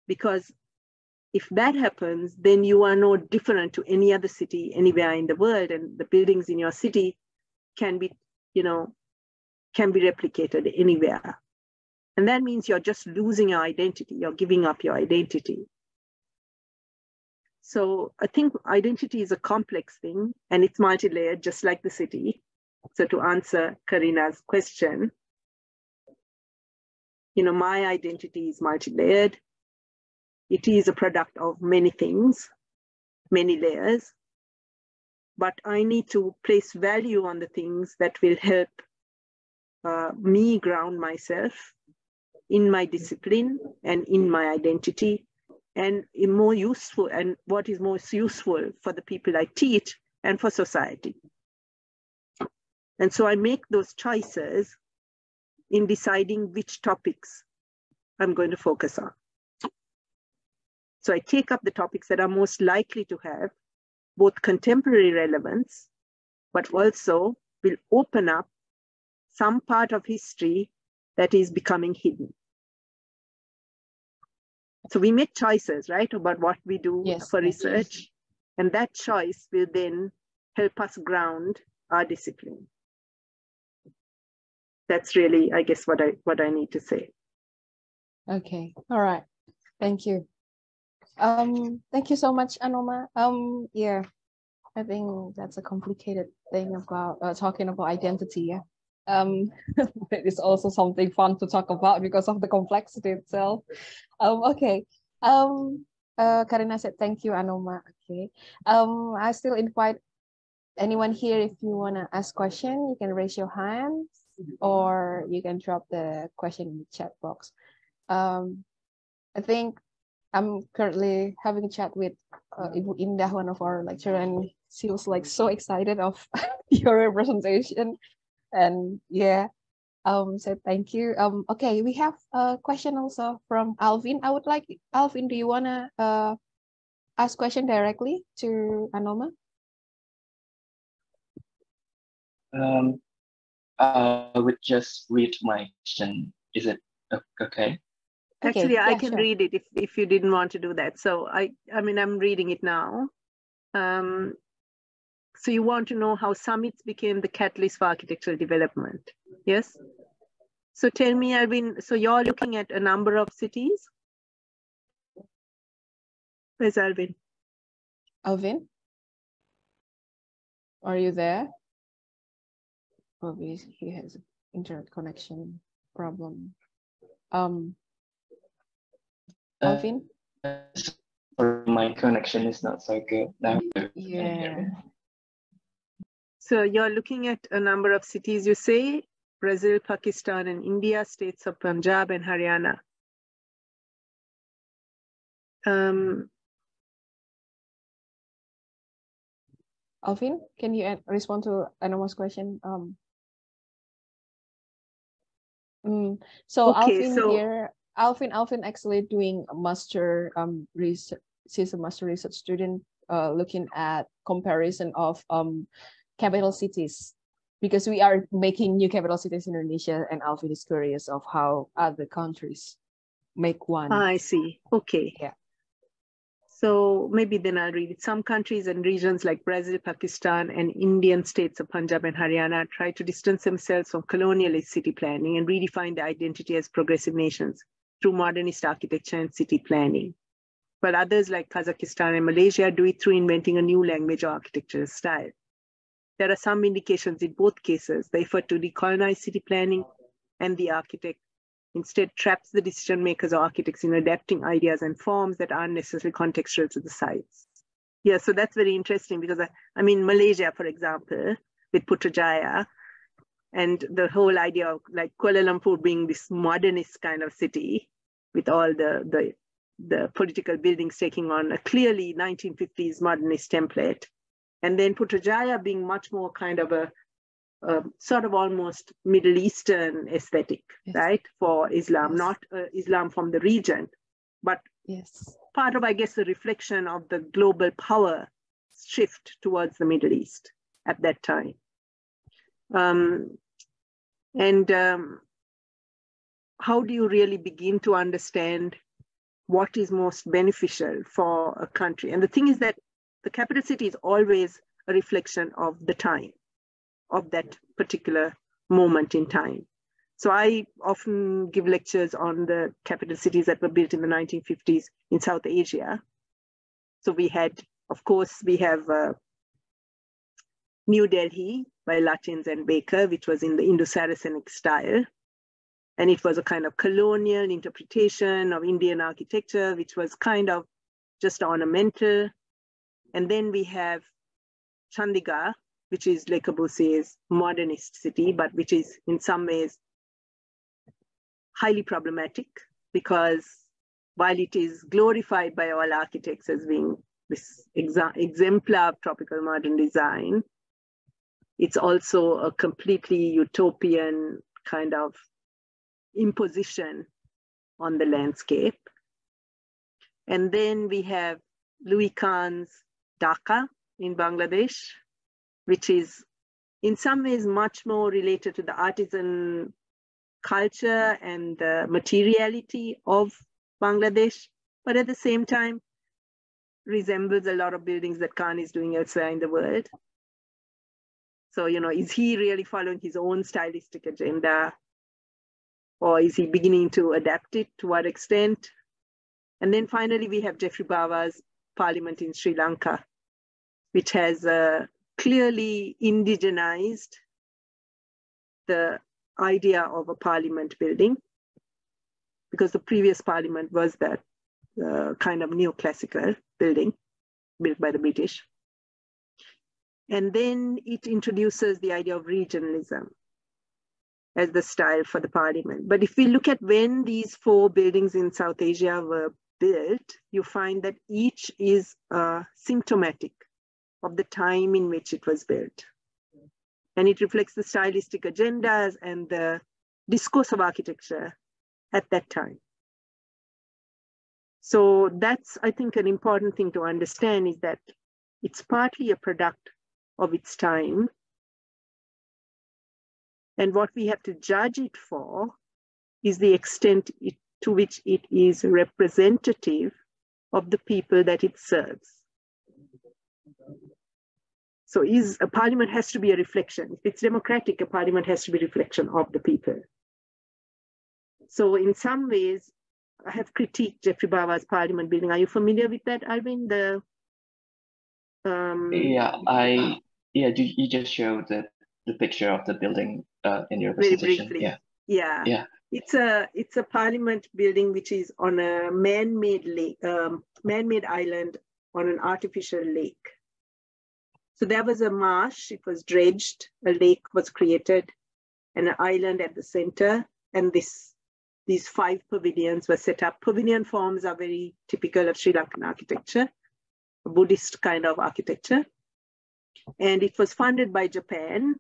because if that happens, then you are no different to any other city anywhere in the world, and the buildings in your city can be, can be replicated anywhere. And that means you're just losing your identity, you're giving up your identity. So I think identity is a complex thing and it's multi-layered, just like the city. So to answer Karina's question, my identity is multi-layered. It is a product of many things, many layers, but I need to place value on the things that will help me ground myself in my discipline and in my identity, and in more useful, and what is most useful for the people I teach and for society. And so I make those choices in deciding which topics I'm going to focus on. So I take up the topics that are most likely to have both contemporary relevance, but also will open up some part of history that is becoming hidden. So we make choices, right, about what we do for research, and that choice will then help us ground our discipline. That's really, I guess, what I need to say. Okay, all right, thank you. Thank you so much, Anoma. Yeah, I think that's a complicated thing about talking about identity. Yeah. It is also something fun to talk about because of the complexity itself. Okay. Karina said thank you, Anoma. Okay. I still invite anyone here, if you want to ask question, you can raise your hand or you can drop the question in the chat box. I think I'm currently having a chat with Ibu Indah, one of our lecturers, and she was like so excited of your representation. And yeah, said thank you. Okay, we have a question also from Alvin. I would like, Alvin, do you wanna ask question directly to Anoma? I would just read my question. Is it okay? Actually, I can read it if you didn't want to do that. So I mean, I'm reading it now. So you want to know how summits became the catalyst for architectural development, yes? So tell me, Alvin, so you're looking at a number of cities? Where's Alvin? Alvin? Are you there? Probably he has an internet connection problem. Alvin? My connection is not so good now. Yeah. So you're looking at a number of cities, you say, Brazil, Pakistan, and India, states of Punjab and Haryana. Alvin, can you respond to Anoma's question? So okay, Alvin here, Alvin actually doing a master research. She's a master research student looking at comparison of capital cities, because we are making new capital cities in Indonesia, and Alvin is curious of how other countries make one. I see. Okay. Yeah. So maybe then I'll read it. Some countries and regions like Brazil, Pakistan, and Indian states of Punjab and Haryana try to distance themselves from colonialist city planning and redefine their identity as progressive nations through modernist architecture and city planning. But others like Kazakhstan and Malaysia do it through inventing a new language or architectural style. There are some indications in both cases. The effort to decolonize city planning and the architect instead traps the decision makers or architects in adapting ideas and forms that aren't necessarily contextual to the sites. Yeah, so that's very interesting because I mean, Malaysia, for example, with Putrajaya, and the whole idea of like Kuala Lumpur being this modernist kind of city with all the political buildings taking on a clearly 1950s modernist template. And then Putrajaya being much more kind of a sort of almost Middle Eastern aesthetic, yes, right, for Islam, yes, not Islam from the region, but yes, part of, I guess, the reflection of the global power shift towards the Middle East at that time. How do you really begin to understand what is most beneficial for a country? And the thing is that the capital city is always a reflection of the time, of that particular moment in time. So I often give lectures on the capital cities that were built in the 1950s in South Asia. So we had, of course, we have New Delhi by Lutyens and Baker, which was in the Indo-Saracenic style. And it was a kind of colonial interpretation of Indian architecture, which was kind of just ornamental. And then we have Chandigarh, which is Le Corbusier's modernist city, but which is in some ways highly problematic because while it is glorified by all architects as being this exemplar of tropical modern design, it's also a completely utopian kind of imposition on the landscape. And then we have Louis Kahn's Dhaka in Bangladesh, which is in some ways much more related to the artisan culture and the materiality of Bangladesh, but at the same time resembles a lot of buildings that Kahn is doing elsewhere in the world. So, you know, is he really following his own stylistic agenda? Or is he beginning to adapt it? To what extent? And then finally, we have Jeffrey Bawa's Parliament in Sri Lanka, which has clearly indigenized the idea of a parliament building, because the previous parliament was that kind of neoclassical building built by the British. And then it introduces the idea of regionalism as the style for the parliament. But if we look at when these 4 buildings in South Asia were built, you find that each is symptomatic of the time in which it was built. And it reflects the stylistic agendas and the discourse of architecture at that time. So that's, I think, an important thing to understand, is that it's partly a product of its time. And what we have to judge it for is the extent to which it is representative of the people that it serves. So a parliament has to be a reflection. If it's democratic, a parliament has to be a reflection of the people. So in some ways, I have critiqued Jeffrey Bawa's parliament building. Are you familiar with that, Arvind? You just showed the picture of the building in your presentation. Very briefly. Yeah. It's a parliament building which is on a man-made lake, man-made island on an artificial lake. So there was a marsh, it was dredged, a lake was created, and an island at the center, and these 5 pavilions were set up. Pavilion forms are very typical of Sri Lankan architecture, a Buddhist kind of architecture. And it was funded by Japan.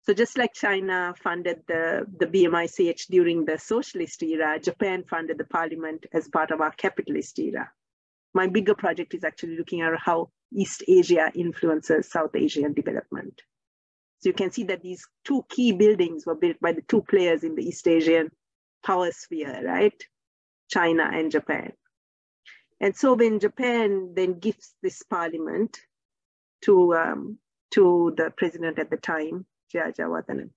So just like China funded the BMICH during the socialist era, Japan funded the parliament as part of our capitalist era. My bigger project is actually looking at how East Asia influences South Asian development. So you can see that these 2 key buildings were built by the 2 players in the East Asian power sphere, right? China and Japan. And so when Japan then gives this parliament to the president at the time, Jayawardena,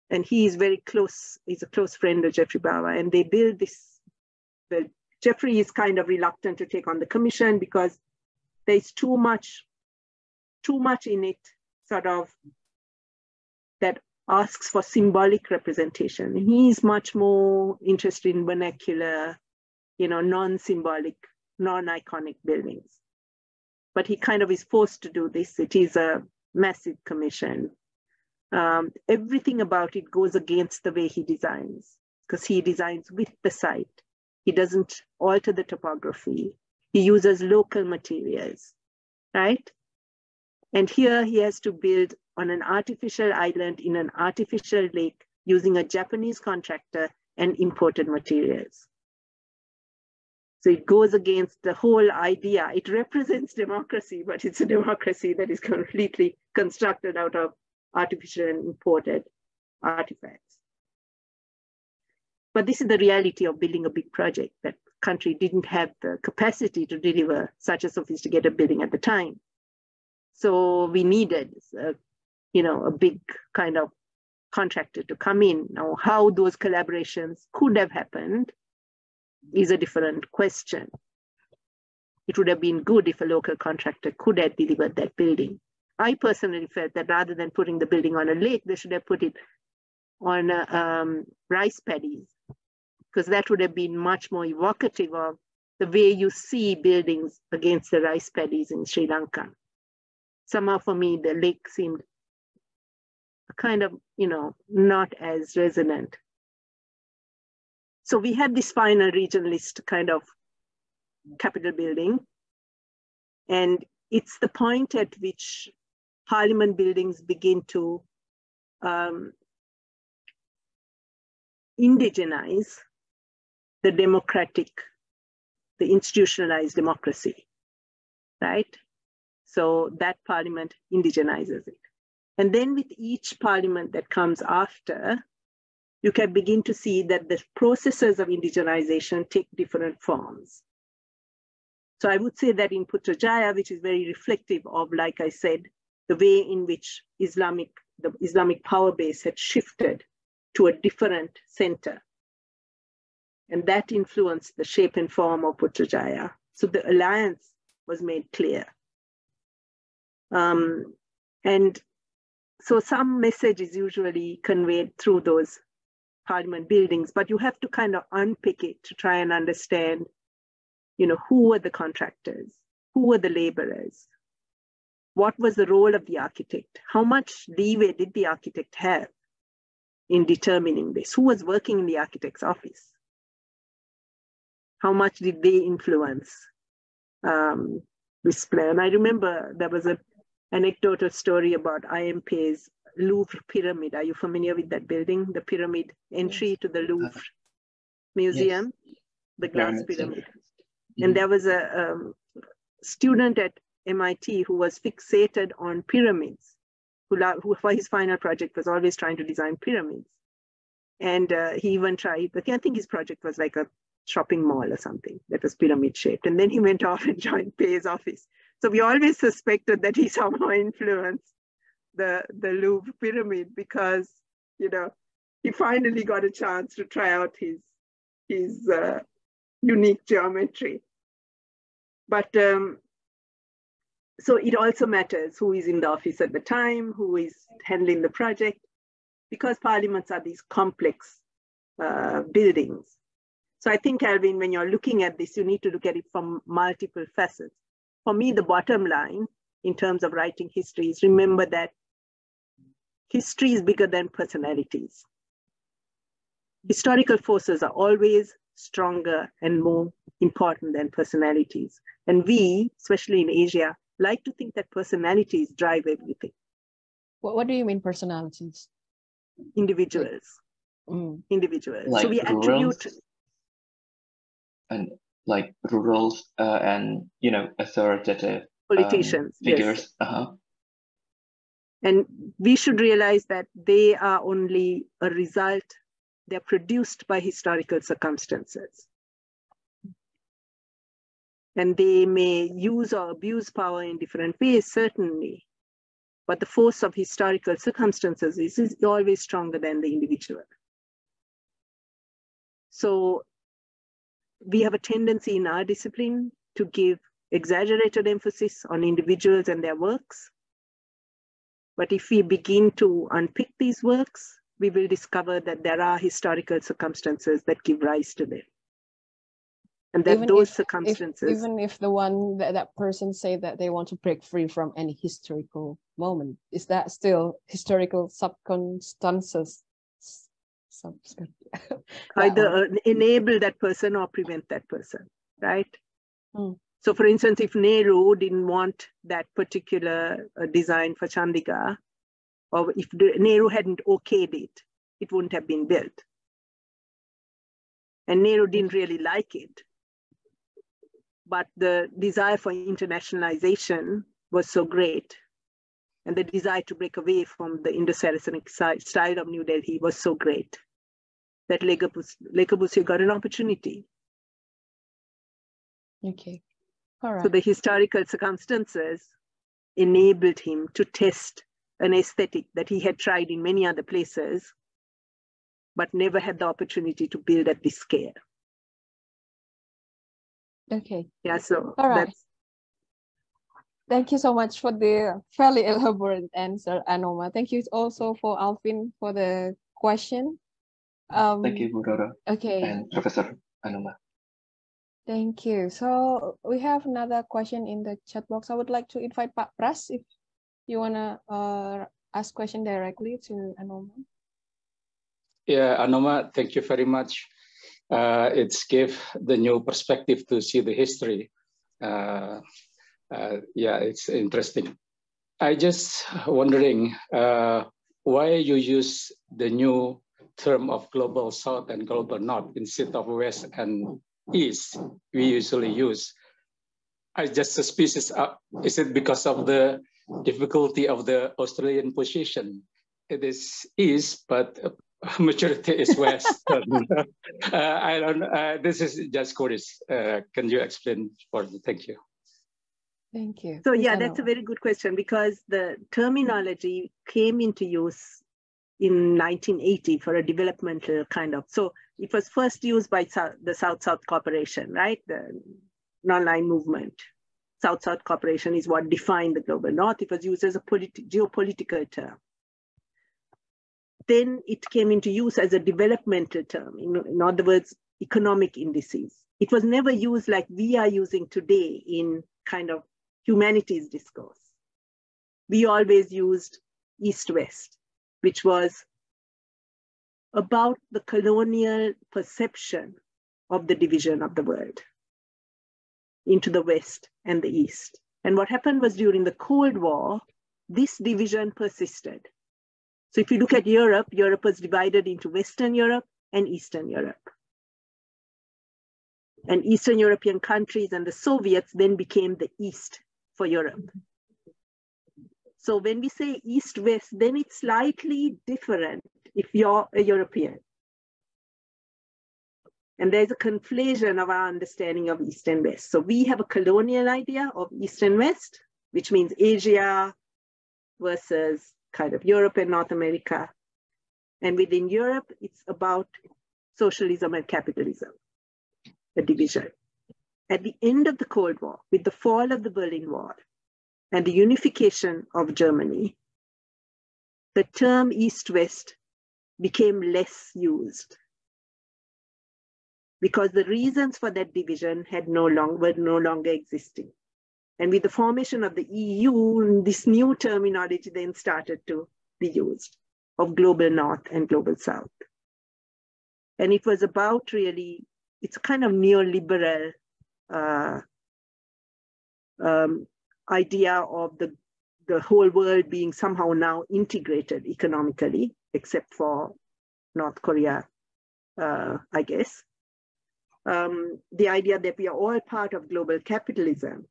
and he is very close, he's a close friend of Jeffrey Bawa, and they build this, Jeffrey is kind of reluctant to take on the commission because there's too much in it, sort of, that asks for symbolic representation. He's much more interested in vernacular, non-symbolic, non-iconic buildings. But he kind of is forced to do this. It is a massive commission. Everything about it goes against the way he designs, because he designs with the site. He doesn't alter the topography. He uses local materials, right? And here he has to build on an artificial island in an artificial lake using a Japanese contractor and imported materials. So it goes against the whole idea. It represents democracy, but it's a democracy that is completely constructed out of artificial and imported artifacts. But this is the reality of building a big project. That country didn't have the capacity to deliver such a sophisticated building at the time. So we needed, a big kind of contractor to come in. Now, how those collaborations could have happened is a different question. It would have been good if a local contractor could have delivered that building. I personally felt that rather than putting the building on a lake, they should have put it on rice paddies, because that would have been much more evocative of the way you see buildings against the rice paddies in Sri Lanka. Somehow for me, the lake seemed kind of, not as resonant. So we had this final regionalist kind of capital building, and it's the point at which parliament buildings begin to indigenize the institutionalized democracy, right? So that parliament indigenizes it. And then with each parliament that comes after, you can begin to see that the processes of indigenization take different forms. So I would say that in Putrajaya, which is very reflective of, like I said, the way in which the Islamic power base had shifted to a different center. And that influenced the shape and form of Putrajaya. So the alliance was made clear. And so some message is usually conveyed through those parliament buildings, but you have to kind of unpick it to try and understand, who were the contractors? Who were the laborers? What was the role of the architect? How much leeway did the architect have in determining this? Who was working in the architect's office? How much did they influence this plan? I remember there was an anecdotal story about IMP's Louvre pyramid. Are you familiar with that building? The pyramid entry to the Louvre Museum, yes. The glass pyramid. And there was a student at MIT who was fixated on pyramids, who for his final project was always trying to design pyramids. And he even tried, but I think his project was like a shopping mall or something that was pyramid shaped. And then he went off and joined Pei's office. So we always suspected that he somehow influenced the Louvre pyramid because, he finally got a chance to try out his unique geometry. But so it also matters who is in the office at the time, who is handling the project, because parliaments are these complex buildings. So I think, Alvin, when you're looking at this, you need to look at it from multiple facets. For me, the bottom line in terms of writing history is remember that history is bigger than personalities. Historical forces are always stronger and more important than personalities. And we, especially in Asia, like to think that personalities drive everything. What do you mean personalities? Individuals. Individuals. Like so we attribute... And like rurals and, authoritative politicians, figures. Yes. And we should realize that they are only a result, they're produced by historical circumstances. And they may use or abuse power in different ways, certainly. But the force of historical circumstances is always stronger than the individual. So we have a tendency in our discipline to give exaggerated emphasis on individuals and their works. But if we begin to unpick these works, we will discover that there are historical circumstances that give rise to them. And that even those if, circumstances... even if the one that person say that they want to break free from any historical moment, is that still historical circumstances? Either enable that person or prevent that person, right? So for instance, if Nehru didn't want that particular design for Chandigarh, or if Nehru hadn't okayed it, it wouldn't have been built. And Nehru didn't really like it. But the desire for internationalization was so great, and the desire to break away from the Indo-Saracenic style of New Delhi was so great, that Le Corbusier got an opportunity. Okay, all right. So the historical circumstances enabled him to test an aesthetic that he had tried in many other places, but never had the opportunity to build at this scale. Okay. Yeah, so all right. that's... Thank you so much for the fairly elaborate answer, Anoma. Thank you also for Alvin for the question. Thank you, Roro. Okay. And Professor Anoma. Thank you. So we have another question in the chat box. I would like to invite Pak Pras if you wanna ask question directly to Anoma. Yeah, Anoma, thank you very much. It's give the new perspective to see the history. Yeah, it's interesting. I just wondering why you use the new term of global south and global north instead of west and east we usually use. I just suspicious, is it because of the difficulty of the Australian position? It is east, but majority is west. I don't. This is just curious. Can you explain for me? Thank you. Thank you. So yeah, that's a very good question, because the terminology came into use in 1980 for a developmental kind of. So it was first used by the South-South Cooperation, right? The non-line movement. South-South Cooperation is what defined the global north. It was used as a geopolitical term. Then it came into use as a developmental term, in other words, economic indices. It was never used like we are using today in kind of humanities discourse. We always used East-West, which was about the colonial perception of the division of the world into the West and the East. And what happened was during the Cold War, this division persisted. So if you look at Europe, Europe was divided into Western Europe and Eastern Europe. And Eastern European countries and the Soviets then became the East for Europe. So when we say East-West, then it's slightly different if you're a European. And there's a conflation of our understanding of East and West. So we have a colonial idea of East and West, which means Asia versus kind of Europe and North America. And within Europe, it's about socialism and capitalism, a division. At the end of the Cold War, with the fall of the Berlin Wall and the unification of Germany, the term East-West became less used because the reasons for that division were no longer existing. And with the formation of the EU, this new terminology then started to be used of global North and global South. And it was about really, it's a kind of neoliberal idea of the whole world being somehow now integrated economically, except for North Korea, I guess. The idea that we are all part of global capitalism.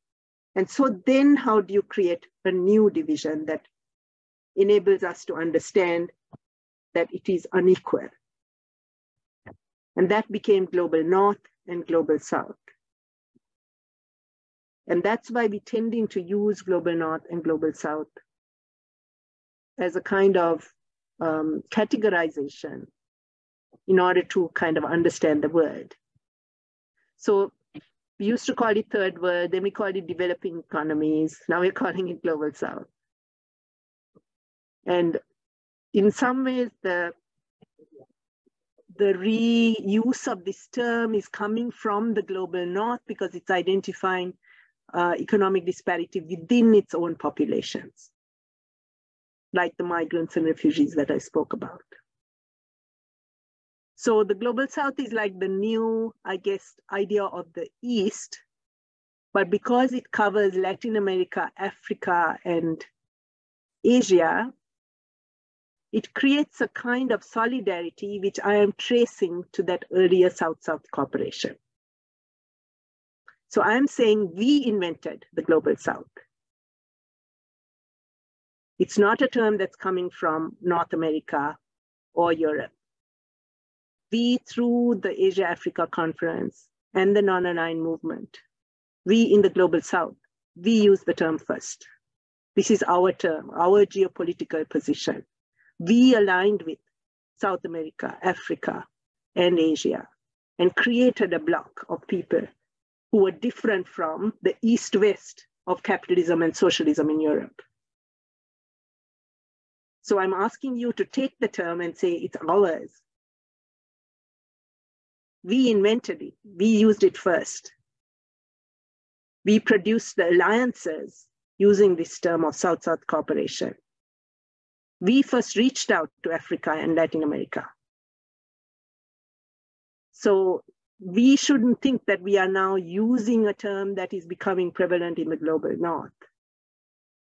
And so then how do you create a new division that enables us to understand that it is unequal? And that became global North and global South. And that's why we're tending to use Global North and Global South as a kind of categorization in order to kind of understand the word. So we used to call it third world, then we called it developing economies. Now we're calling it Global South. And in some ways, the reuse of this term is coming from the Global North because it's identifying economic disparity within its own populations, like the migrants and refugees that I spoke about. So the Global South is like the new, I guess, idea of the East, but because it covers Latin America, Africa, and Asia, it creates a kind of solidarity which I am tracing to that earlier South-South cooperation. So I'm saying we invented the Global South. It's not a term that's coming from North America or Europe. We, through the Asia-Africa Conference and the non-aligned movement, we in the Global South, we use the term first. This is our term, our geopolitical position. We aligned with South America, Africa, and Asia, and created a bloc of people who were different from the East-West of capitalism and socialism in Europe. So I'm asking you to take the term and say it's ours. We invented it. We used it first. We produced the alliances using this term of South-South cooperation. We first reached out to Africa and Latin America. So we shouldn't think that we are now using a term that is becoming prevalent in the Global North.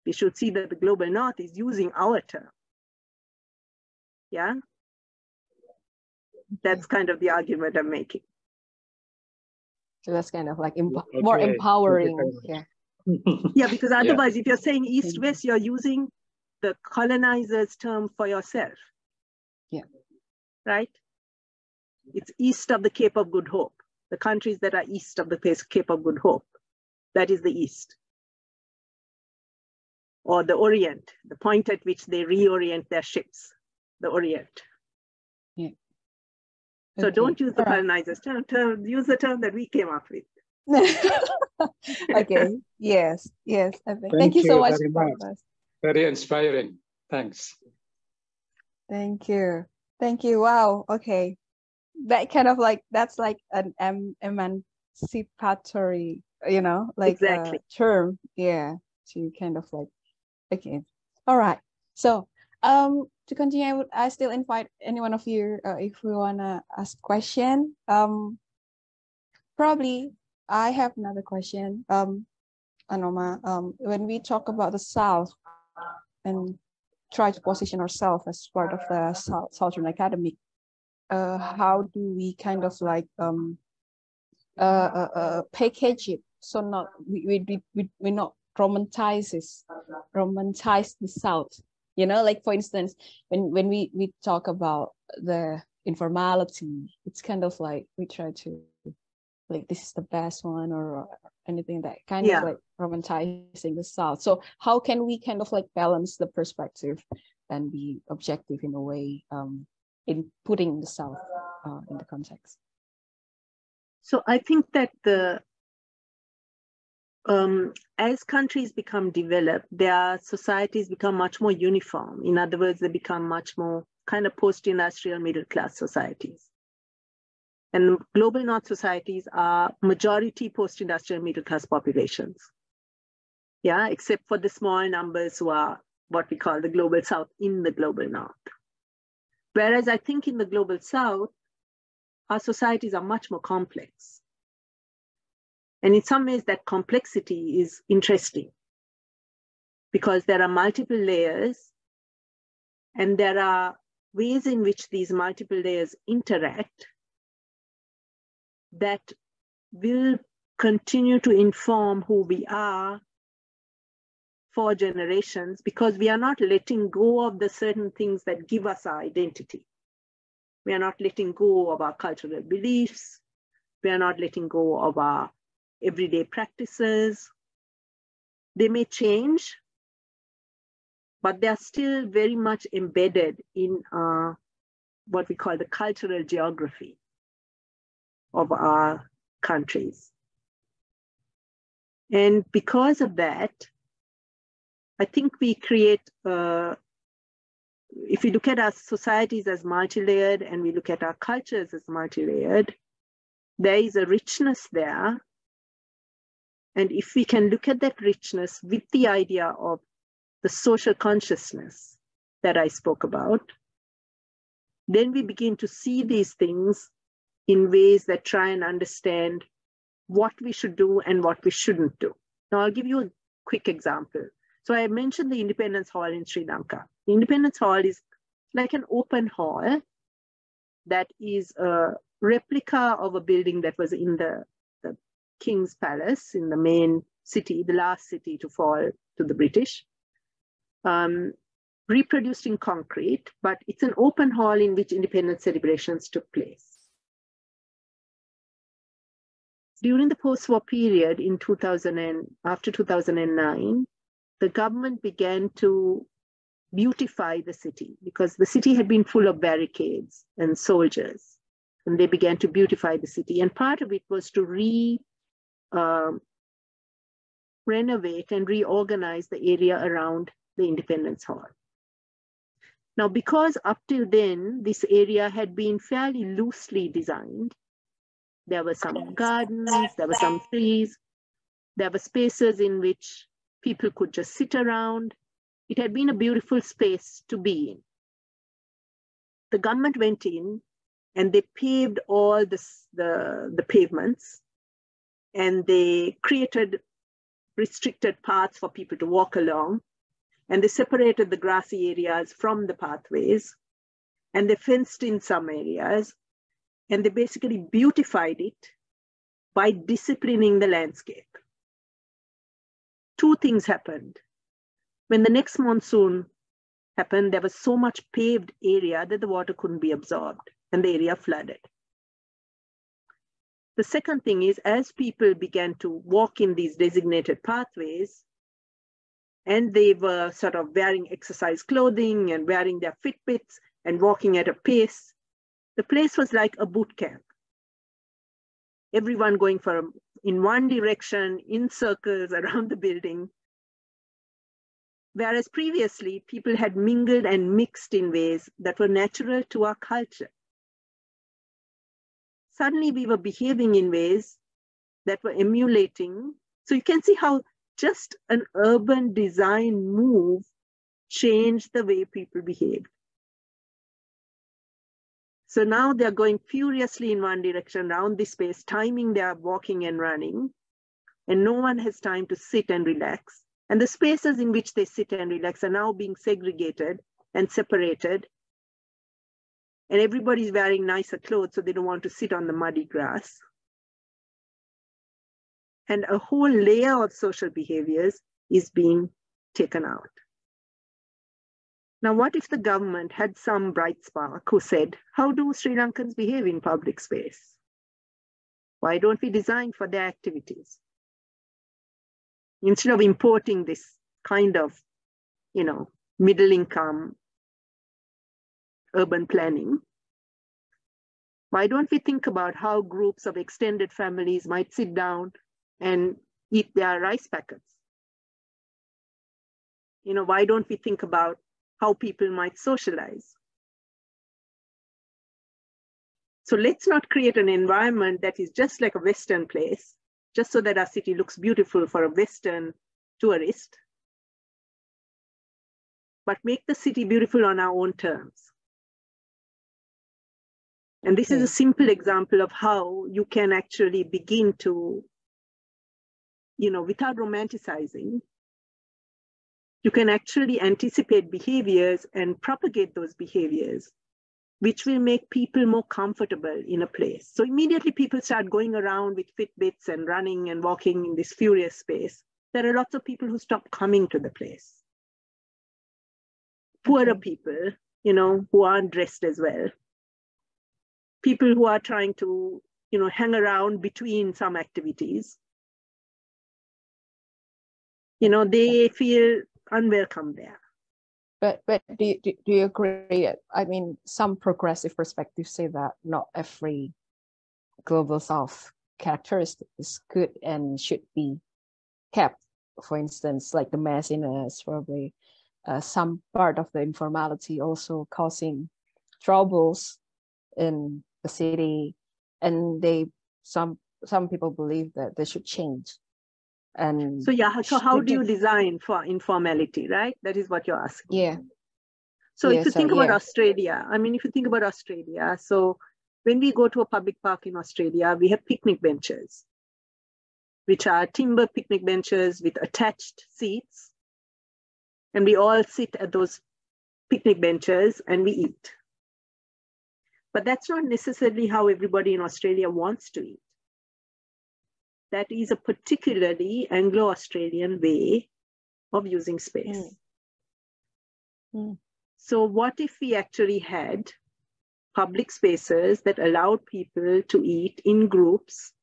We should see that the Global North is using our term. Yeah? That's kind of the argument I'm making. So that's kind of like more empowering. Yeah. Yeah, because otherwise, if you're saying East-West, you're using the colonizer's term for yourself. Yeah. Right? It's east of the Cape of Good Hope. The countries that are east of the Cape of Good Hope. That is the East. Or the Orient, the point at which they reorient their ships, the Orient. Yeah. So don't use the colonizer's term, use the term that we came up with. Okay, yes. Thank you so much. Very inspiring. Thanks. Thank you. Wow. Okay. That kind of like, that's like an emancipatory, like exactly. Term. Yeah. To kind of like, okay. All right. So, to continue, I still invite any one of you if we wanna ask question. Probably I have another question. Anoma, when we talk about the South and try to position ourselves as part of the Southern academic, how do we kind of like package it so not we not romanticize the South? Like for instance, when we talk about the informality, it's kind of like we try to like this is the best one or anything that kind of like romanticizing the South. So how can we kind of like balance the perspective and be objective in a way in putting the South in the context? So I think that as countries become developed, their societies become much more uniform. In other words, they become much more kind of post-industrial middle-class societies. And Global North societies are majority post-industrial middle-class populations. Yeah, except for the small numbers who are what we call the Global South in the Global North. Whereas I think in the Global South, our societies are much more complex. And in some ways, that complexity is interesting because there are multiple layers and there are ways in which these multiple layers interact that will continue to inform who we are for generations, because we are not letting go of the certain things that give us our identity. We are not letting go of our cultural beliefs. We are not letting go of our everyday practices. They may change, but they are still very much embedded in what we call the cultural geography of our countries. And because of that, I think we create, if we look at our societies as multi-layered and we look at our cultures as multi-layered, there is a richness there. And if we can look at that richness with the idea of the social consciousness that I spoke about, then we begin to see these things in ways that try and understand what we should do and what we shouldn't do. Now, I'll give you a quick example. So I mentioned the Independence Hall in Sri Lanka. The Independence Hall is like an open hall that is a replica of a building that was in the King's Palace in the main city, the last city to fall to the British, reproduced in concrete, but it's an open hall in which independence celebrations took place. During the post-war period in after 2009, the government began to beautify the city because the city had been full of barricades and soldiers, and they began to beautify the city. And part of it was to renovate and reorganize the area around the Independence Hall. Now, because up till then, this area had been fairly loosely designed, there were some gardens, there were some trees, there were spaces in which people could just sit around. It had been a beautiful space to be in. The government went in and they paved all the pavements, and they created restricted paths for people to walk along, and they separated the grassy areas from the pathways, and they fenced in some areas, and they basically beautified it by disciplining the landscape. Two things happened. When the next monsoon happened, there was so much paved area that the water couldn't be absorbed, and the area flooded. The second thing is, as people began to walk in these designated pathways, and they were sort of wearing exercise clothing and wearing their Fitbits and walking at a pace, the place was like a boot camp. Everyone going in one direction, in circles around the building. Whereas previously, people had mingled and mixed in ways that were natural to our culture. Suddenly, we were behaving in ways that were emulating. So you can see how just an urban design move changed the way people behaved. So now they're going furiously in one direction around this space, timing their walking and running, and no one has time to sit and relax. And the spaces in which they sit and relax are now being segregated and separated. And everybody's wearing nicer clothes, so they don't want to sit on the muddy grass. And a whole layer of social behaviors is being taken out. Now, what if the government had some bright spark who said, how do Sri Lankans behave in public space? Why don't we design for their activities? Instead of importing this kind of, middle income urban planning, why don't we think about how groups of extended families might sit down and eat their rice packets? Why don't we think about how people might socialize? So let's not create an environment that is just like a Western place, just so that our city looks beautiful for a Western tourist, but make the city beautiful on our own terms. And this is a simple example of how you can actually begin to, without romanticizing, you can actually anticipate behaviors and propagate those behaviors, which will make people more comfortable in a place. So immediately people start going around with Fitbits and running and walking in this furious space. There are lots of people who stop coming to the place. Poorer people, who aren't dressed as well. People who are trying to, hang around between some activities. You know, they feel unwelcome there. But do you agree? I mean, some progressive perspectives say that not every global South characteristic is good and should be kept. For instance, like the messiness, probably some part of the informality also causing troubles in the city, and some people believe that they should change. And so yeah, so how do you design for informality, right? That is what you're asking. Yeah. So if you think about Australia, I mean, if you think about Australia, so when we go to a public park in Australia, we have picnic benches, which are timber picnic benches with attached seats. And we all sit at those picnic benches and we eat. But that's not necessarily how everybody in Australia wants to eat. That is a particularly Anglo-Australian way of using space. So what if we actually had public spaces that allowed people to eat in groups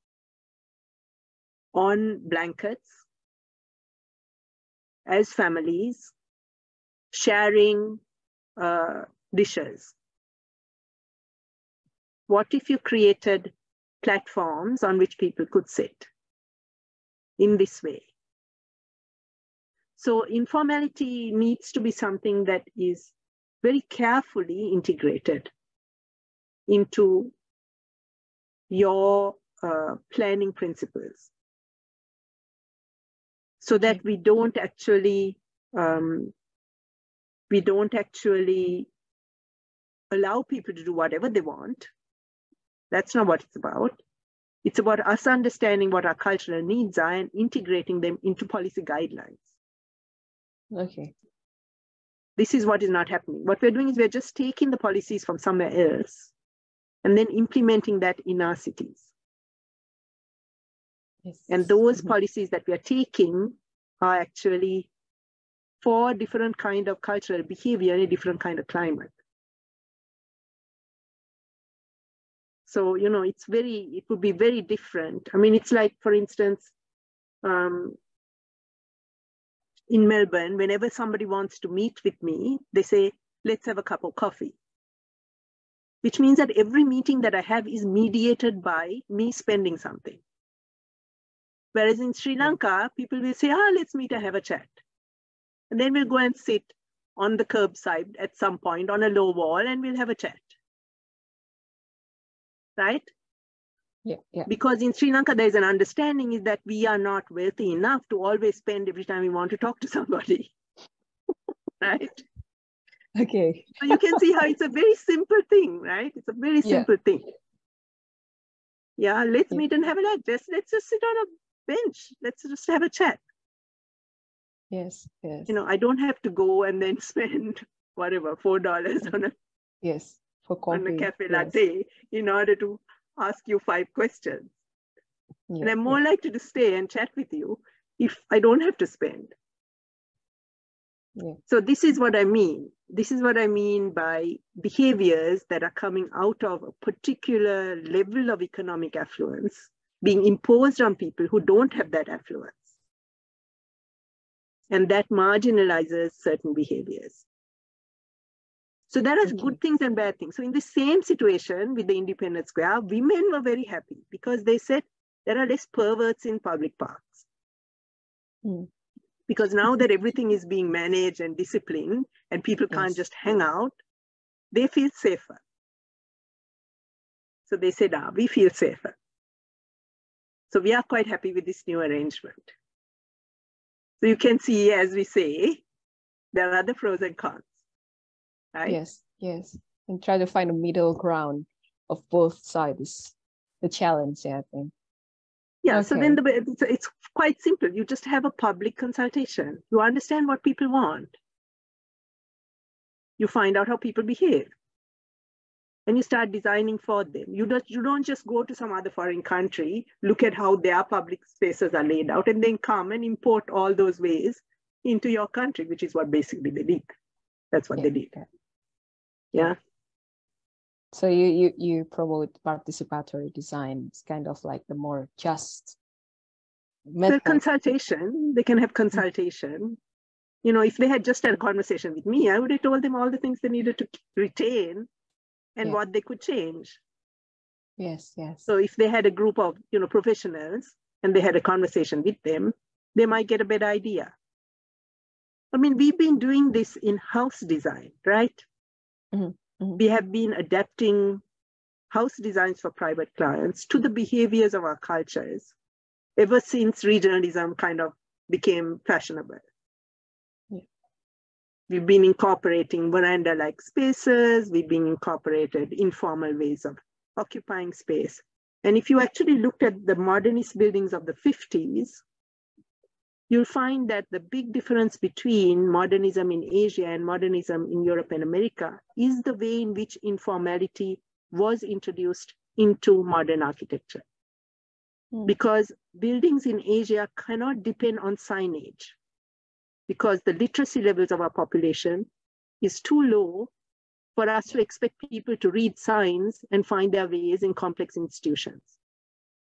on blankets as families, sharing dishes? What if you created platforms on which people could sit in this way? So informality needs to be something that is very carefully integrated into your planning principles, so that we don't actually allow people to do whatever they want. That's not what it's about. It's about us understanding what our cultural needs are and integrating them into policy guidelines. Okay. This is what is not happening. What we're doing is we're just taking the policies from somewhere else and then implementing that in our cities. Yes. And those policies that we are taking are actually for different kind of cultural behavior in a different kind of climate. So, you know, it would be very different. I mean, it's like, for instance, in Melbourne, whenever somebody wants to meet with me, they say, let's have a cup of coffee. Which means that every meeting that I have is mediated by me spending something. Whereas in Sri Lanka, people will say, let's meet and have a chat. And then we'll go and sit on the curbside at some point on a low wall and we'll have a chat. Right? Yeah. Because in Sri Lanka, there's an understanding is that we are not wealthy enough to always spend every time we want to talk to somebody. Right? Okay. So you can see how it's a very simple thing, right? It's a very simple thing. Yeah, let's meet and have a chat. Let's just sit on a bench. Let's just have a chat. Yes. You know, I don't have to go and then spend whatever, $4 on a for coffee, on a cafe latte in order to ask you 5 questions. And I'm more likely to stay and chat with you if I don't have to spend. So this is what I mean. This is what I mean by behaviors that are coming out of a particular level of economic affluence being imposed on people who don't have that affluence. And that marginalizes certain behaviors. So there are good things and bad things. So in the same situation with the Independence Square, women were very happy because they said there are less perverts in public parks. Because now that everything is being managed and disciplined and people can't just hang out, they feel safer. So they said, we feel safer. So we are quite happy with this new arrangement. So you can see, as we say, there are the pros and cons. Right? Yes. And try to find a middle ground of both sides. The challenge, I think. Yeah, so then it's quite simple. You just have a public consultation. You understand what people want. You find out how people behave. And you start designing for them. You don't just go to some other foreign country, look at how their public spaces are laid out, and then come and import all those ways into your country, which is what basically they did. That's what they did. Yeah. So you promote participatory design. It's kind of like the more just Well, consultation, they can have consultation. You know, if they had just had a conversation with me, I would have told them all the things they needed to retain and what they could change. Yes, yes. So if they had a group of, you know, professionals and they had a conversation with them, they might get a better idea. I mean, we've been doing this in house design, right? We have been adapting house designs for private clients to the behaviors of our cultures ever since regionalism kind of became fashionable. We've been incorporating veranda-like spaces. We've been incorporated informal ways of occupying space. And if you actually looked at the modernist buildings of the 50s, you'll find that the big difference between modernism in Asia and modernism in Europe and America is the way in which informality was introduced into modern architecture. Because buildings in Asia cannot depend on signage, because the literacy levels of our population is too low for us to expect people to read signs and find their ways in complex institutions.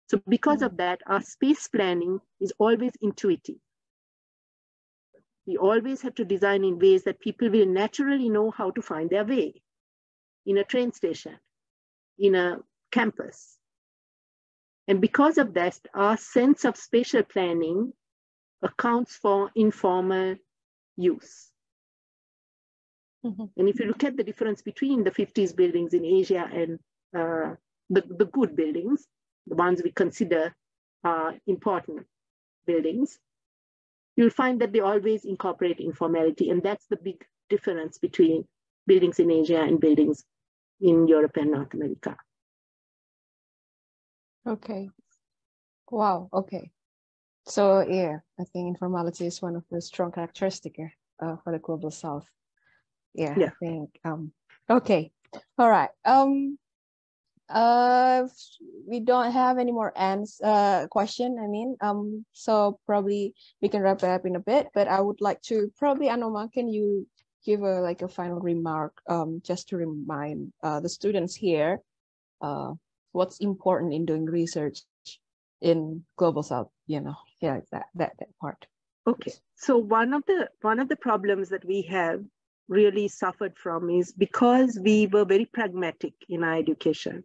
So because of that, our space planning is always intuitive. We always have to design in ways that people will naturally know how to find their way in a train station, in a campus. And because of that, our sense of spatial planning accounts for informal use. And if you look at the difference between the 50s buildings in Asia and the good buildings, the ones we consider important buildings, you'll find that they always incorporate informality. And that's the big difference between buildings in Asia and buildings in Europe and North America. Okay. Wow. Okay. So yeah, I think informality is one of the strong characteristics for the global South. Yeah, I think. Okay. All right. We don't have any more question. I mean, so probably we can wrap it up in a bit. But I would like to probably, Anoma, can you give a final remark, just to remind the students here, what's important in doing research in global South, you know, yeah, that part. Okay, so one of the problems that we have really suffered from is because we were very pragmatic in our education.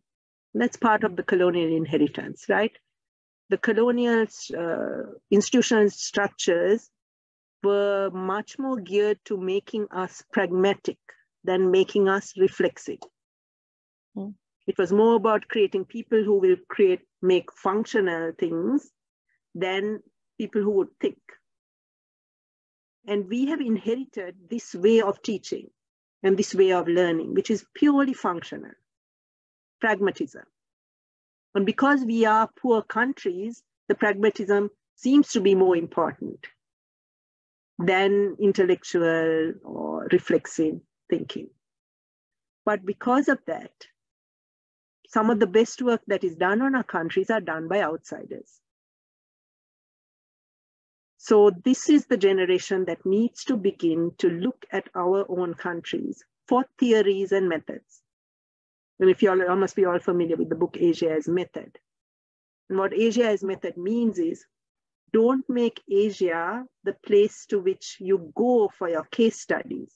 That's part of the colonial inheritance, right? The colonial institutional structures were much more geared to making us pragmatic than making us reflexive. It was more about creating people who will make functional things than people who would think. And we have inherited this way of teaching and this way of learning, which is purely functional, pragmatism. And because we are poor countries, the pragmatism seems to be more important than intellectual or reflexive thinking. But because of that, some of the best work that is done on our countries are done by outsiders. So this is the generation that needs to begin to look at our own countries for theories and methods. And if you all must be all familiar with the book Asia as Method. And what Asia as Method means is, don't make Asia the place to which you go for your case studies.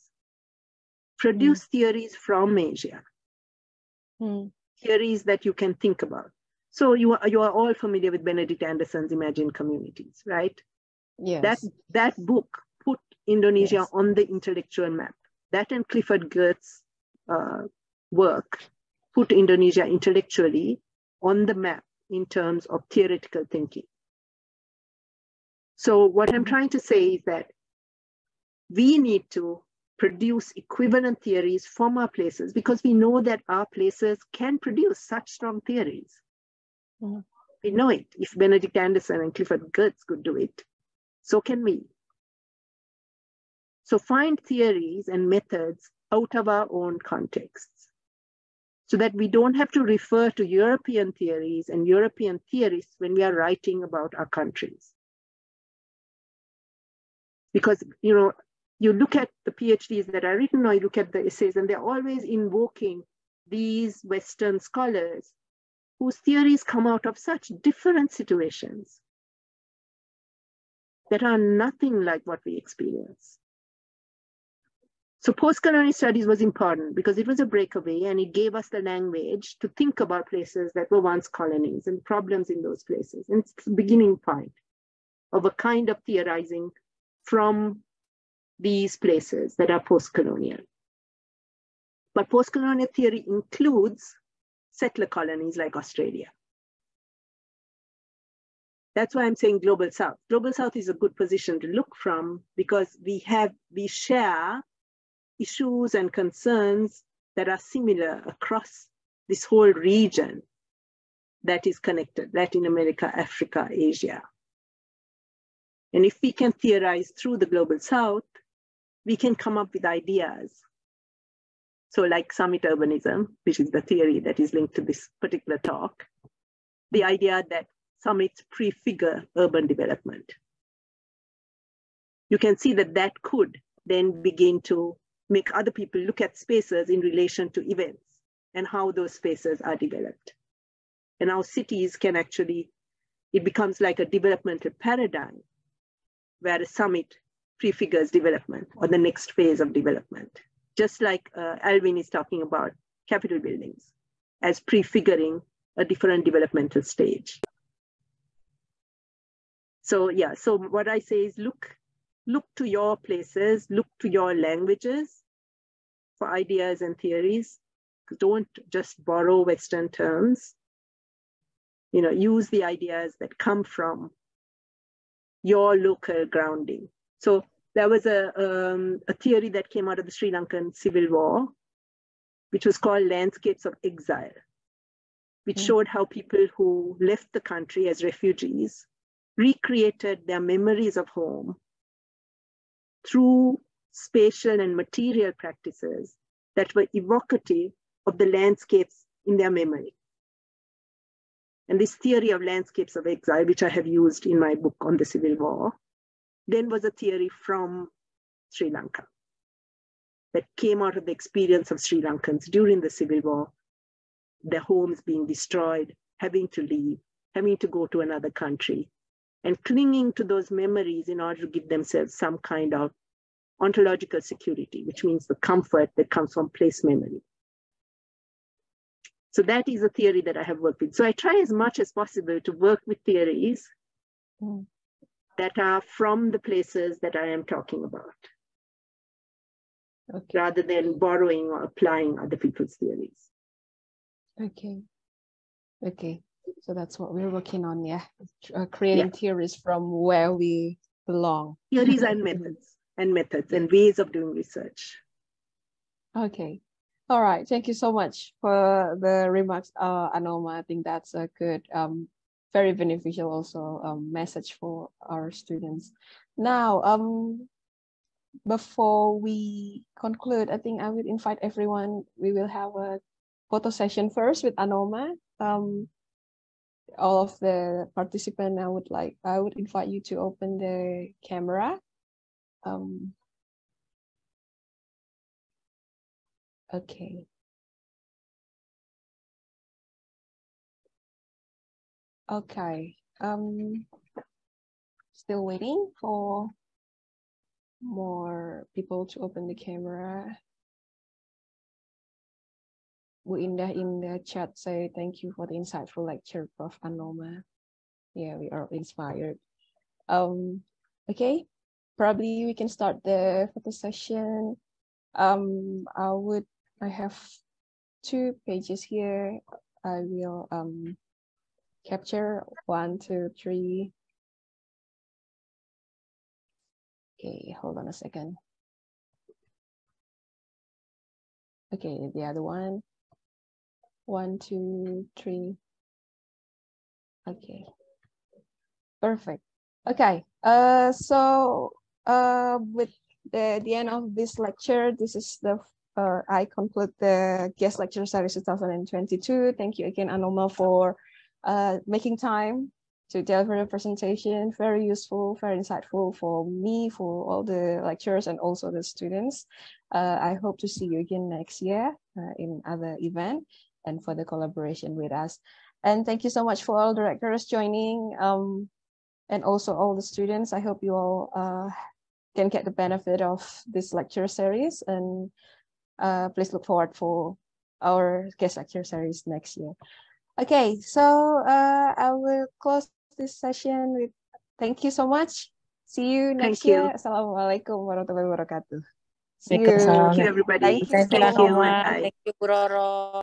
Produce theories from Asia. Theories that you can think about. So you are all familiar with Benedict Anderson's Imagined Communities, right? Yes. That book put Indonesia on the intellectual map. That and Clifford Geertz's work put Indonesia intellectually on the map in terms of theoretical thinking. So what I'm trying to say is that we need to produce equivalent theories from our places because we know that our places can produce such strong theories. We know it. If Benedict Anderson and Clifford Geertz could do it, so can we. So find theories and methods out of our own contexts so that we don't have to refer to European theories and European theorists when we are writing about our countries. Because, you know, you look at the PhDs that are written or you look at the essays and they're always invoking these Western scholars whose theories come out of such different situations. that are nothing like what we experience. So post-colonial studies was important because it was a breakaway and it gave us the language to think about places that were once colonies and problems in those places. And it's the beginning point of a kind of theorizing from these places that are post-colonial. But post-colonial theory includes settler colonies like Australia. That's why I'm saying Global South. Global South is a good position to look from because we share issues and concerns that are similar across this whole region that is connected, Latin America, Africa, Asia. And if we can theorize through the Global South, we can come up with ideas. So like summit urbanism, which is the theory that is linked to this particular talk, the idea that summits prefigure urban development. You can see that that could then begin to make other people look at spaces in relation to events and how those spaces are developed. And how cities can actually, it becomes like a developmental paradigm where a summit prefigures development or the next phase of development. Just like Alvin is talking about Capitol buildings as prefiguring a different developmental stage. So yeah, so what I say is look to your places, look to your languages for ideas and theories. Don't just borrow Western terms. You know, use the ideas that come from your local grounding. So there was a theory that came out of the Sri Lankan Civil War, which was called Landscapes of Exile, which showed how people who left the country as refugees recreated their memories of home through spatial and material practices that were evocative of the landscapes in their memory. And this theory of landscapes of exile, which I have used in my book on the Civil War, then was a theory from Sri Lanka that came out of the experience of Sri Lankans during the Civil War, their homes being destroyed, having to leave, having to go to another country, and clinging to those memories in order to give themselves some kind of ontological security, which means the comfort that comes from place memory. So that is a theory that I have worked with. So I try as much as possible to work with theories that are from the places that I am talking about, rather than borrowing or applying other people's theories. Okay. So that's what we're working on, yeah. Creating theories from where we belong. Theories and methods and ways of doing research. Okay. All right. Thank you so much for the remarks, Anoma. I think that's a good, very beneficial also message for our students. Now, before we conclude, I think I would invite everyone. We will have a photo session first with Anoma. All of the participants, I would invite you to open the camera. Okay. Okay. Still waiting for more people to open the camera. Bu Indah in the chat say thank you for the insightful lecture, Prof. Anoma. Yeah, we are inspired. Okay, probably we can start the photo session. I have 2 pages here. I will capture 1, 2, 3. Okay, hold on a second. Okay, the other one. 1, 2, 3. Okay, perfect. Okay, so with the end of this lecture, this is the I conclude the guest lecture series 2022. Thank you again, Anoma, for making time to deliver the presentation. Very useful, very insightful for me, for all the lecturers, and also the students. I hope to see you again next year in other event and for the collaboration with us. And thank you so much for all directors joining. and also all the students. I hope you all can get the benefit of this lecture series, and please look forward for our guest lecture series next year. Okay, so I will close this session with thank you so much. See you next year. Assalamualaikum warahmatullahi wabarakatuh. See you. Thank you, everybody. Thank you. Thank you. Bye. Thank you, Bu Roro.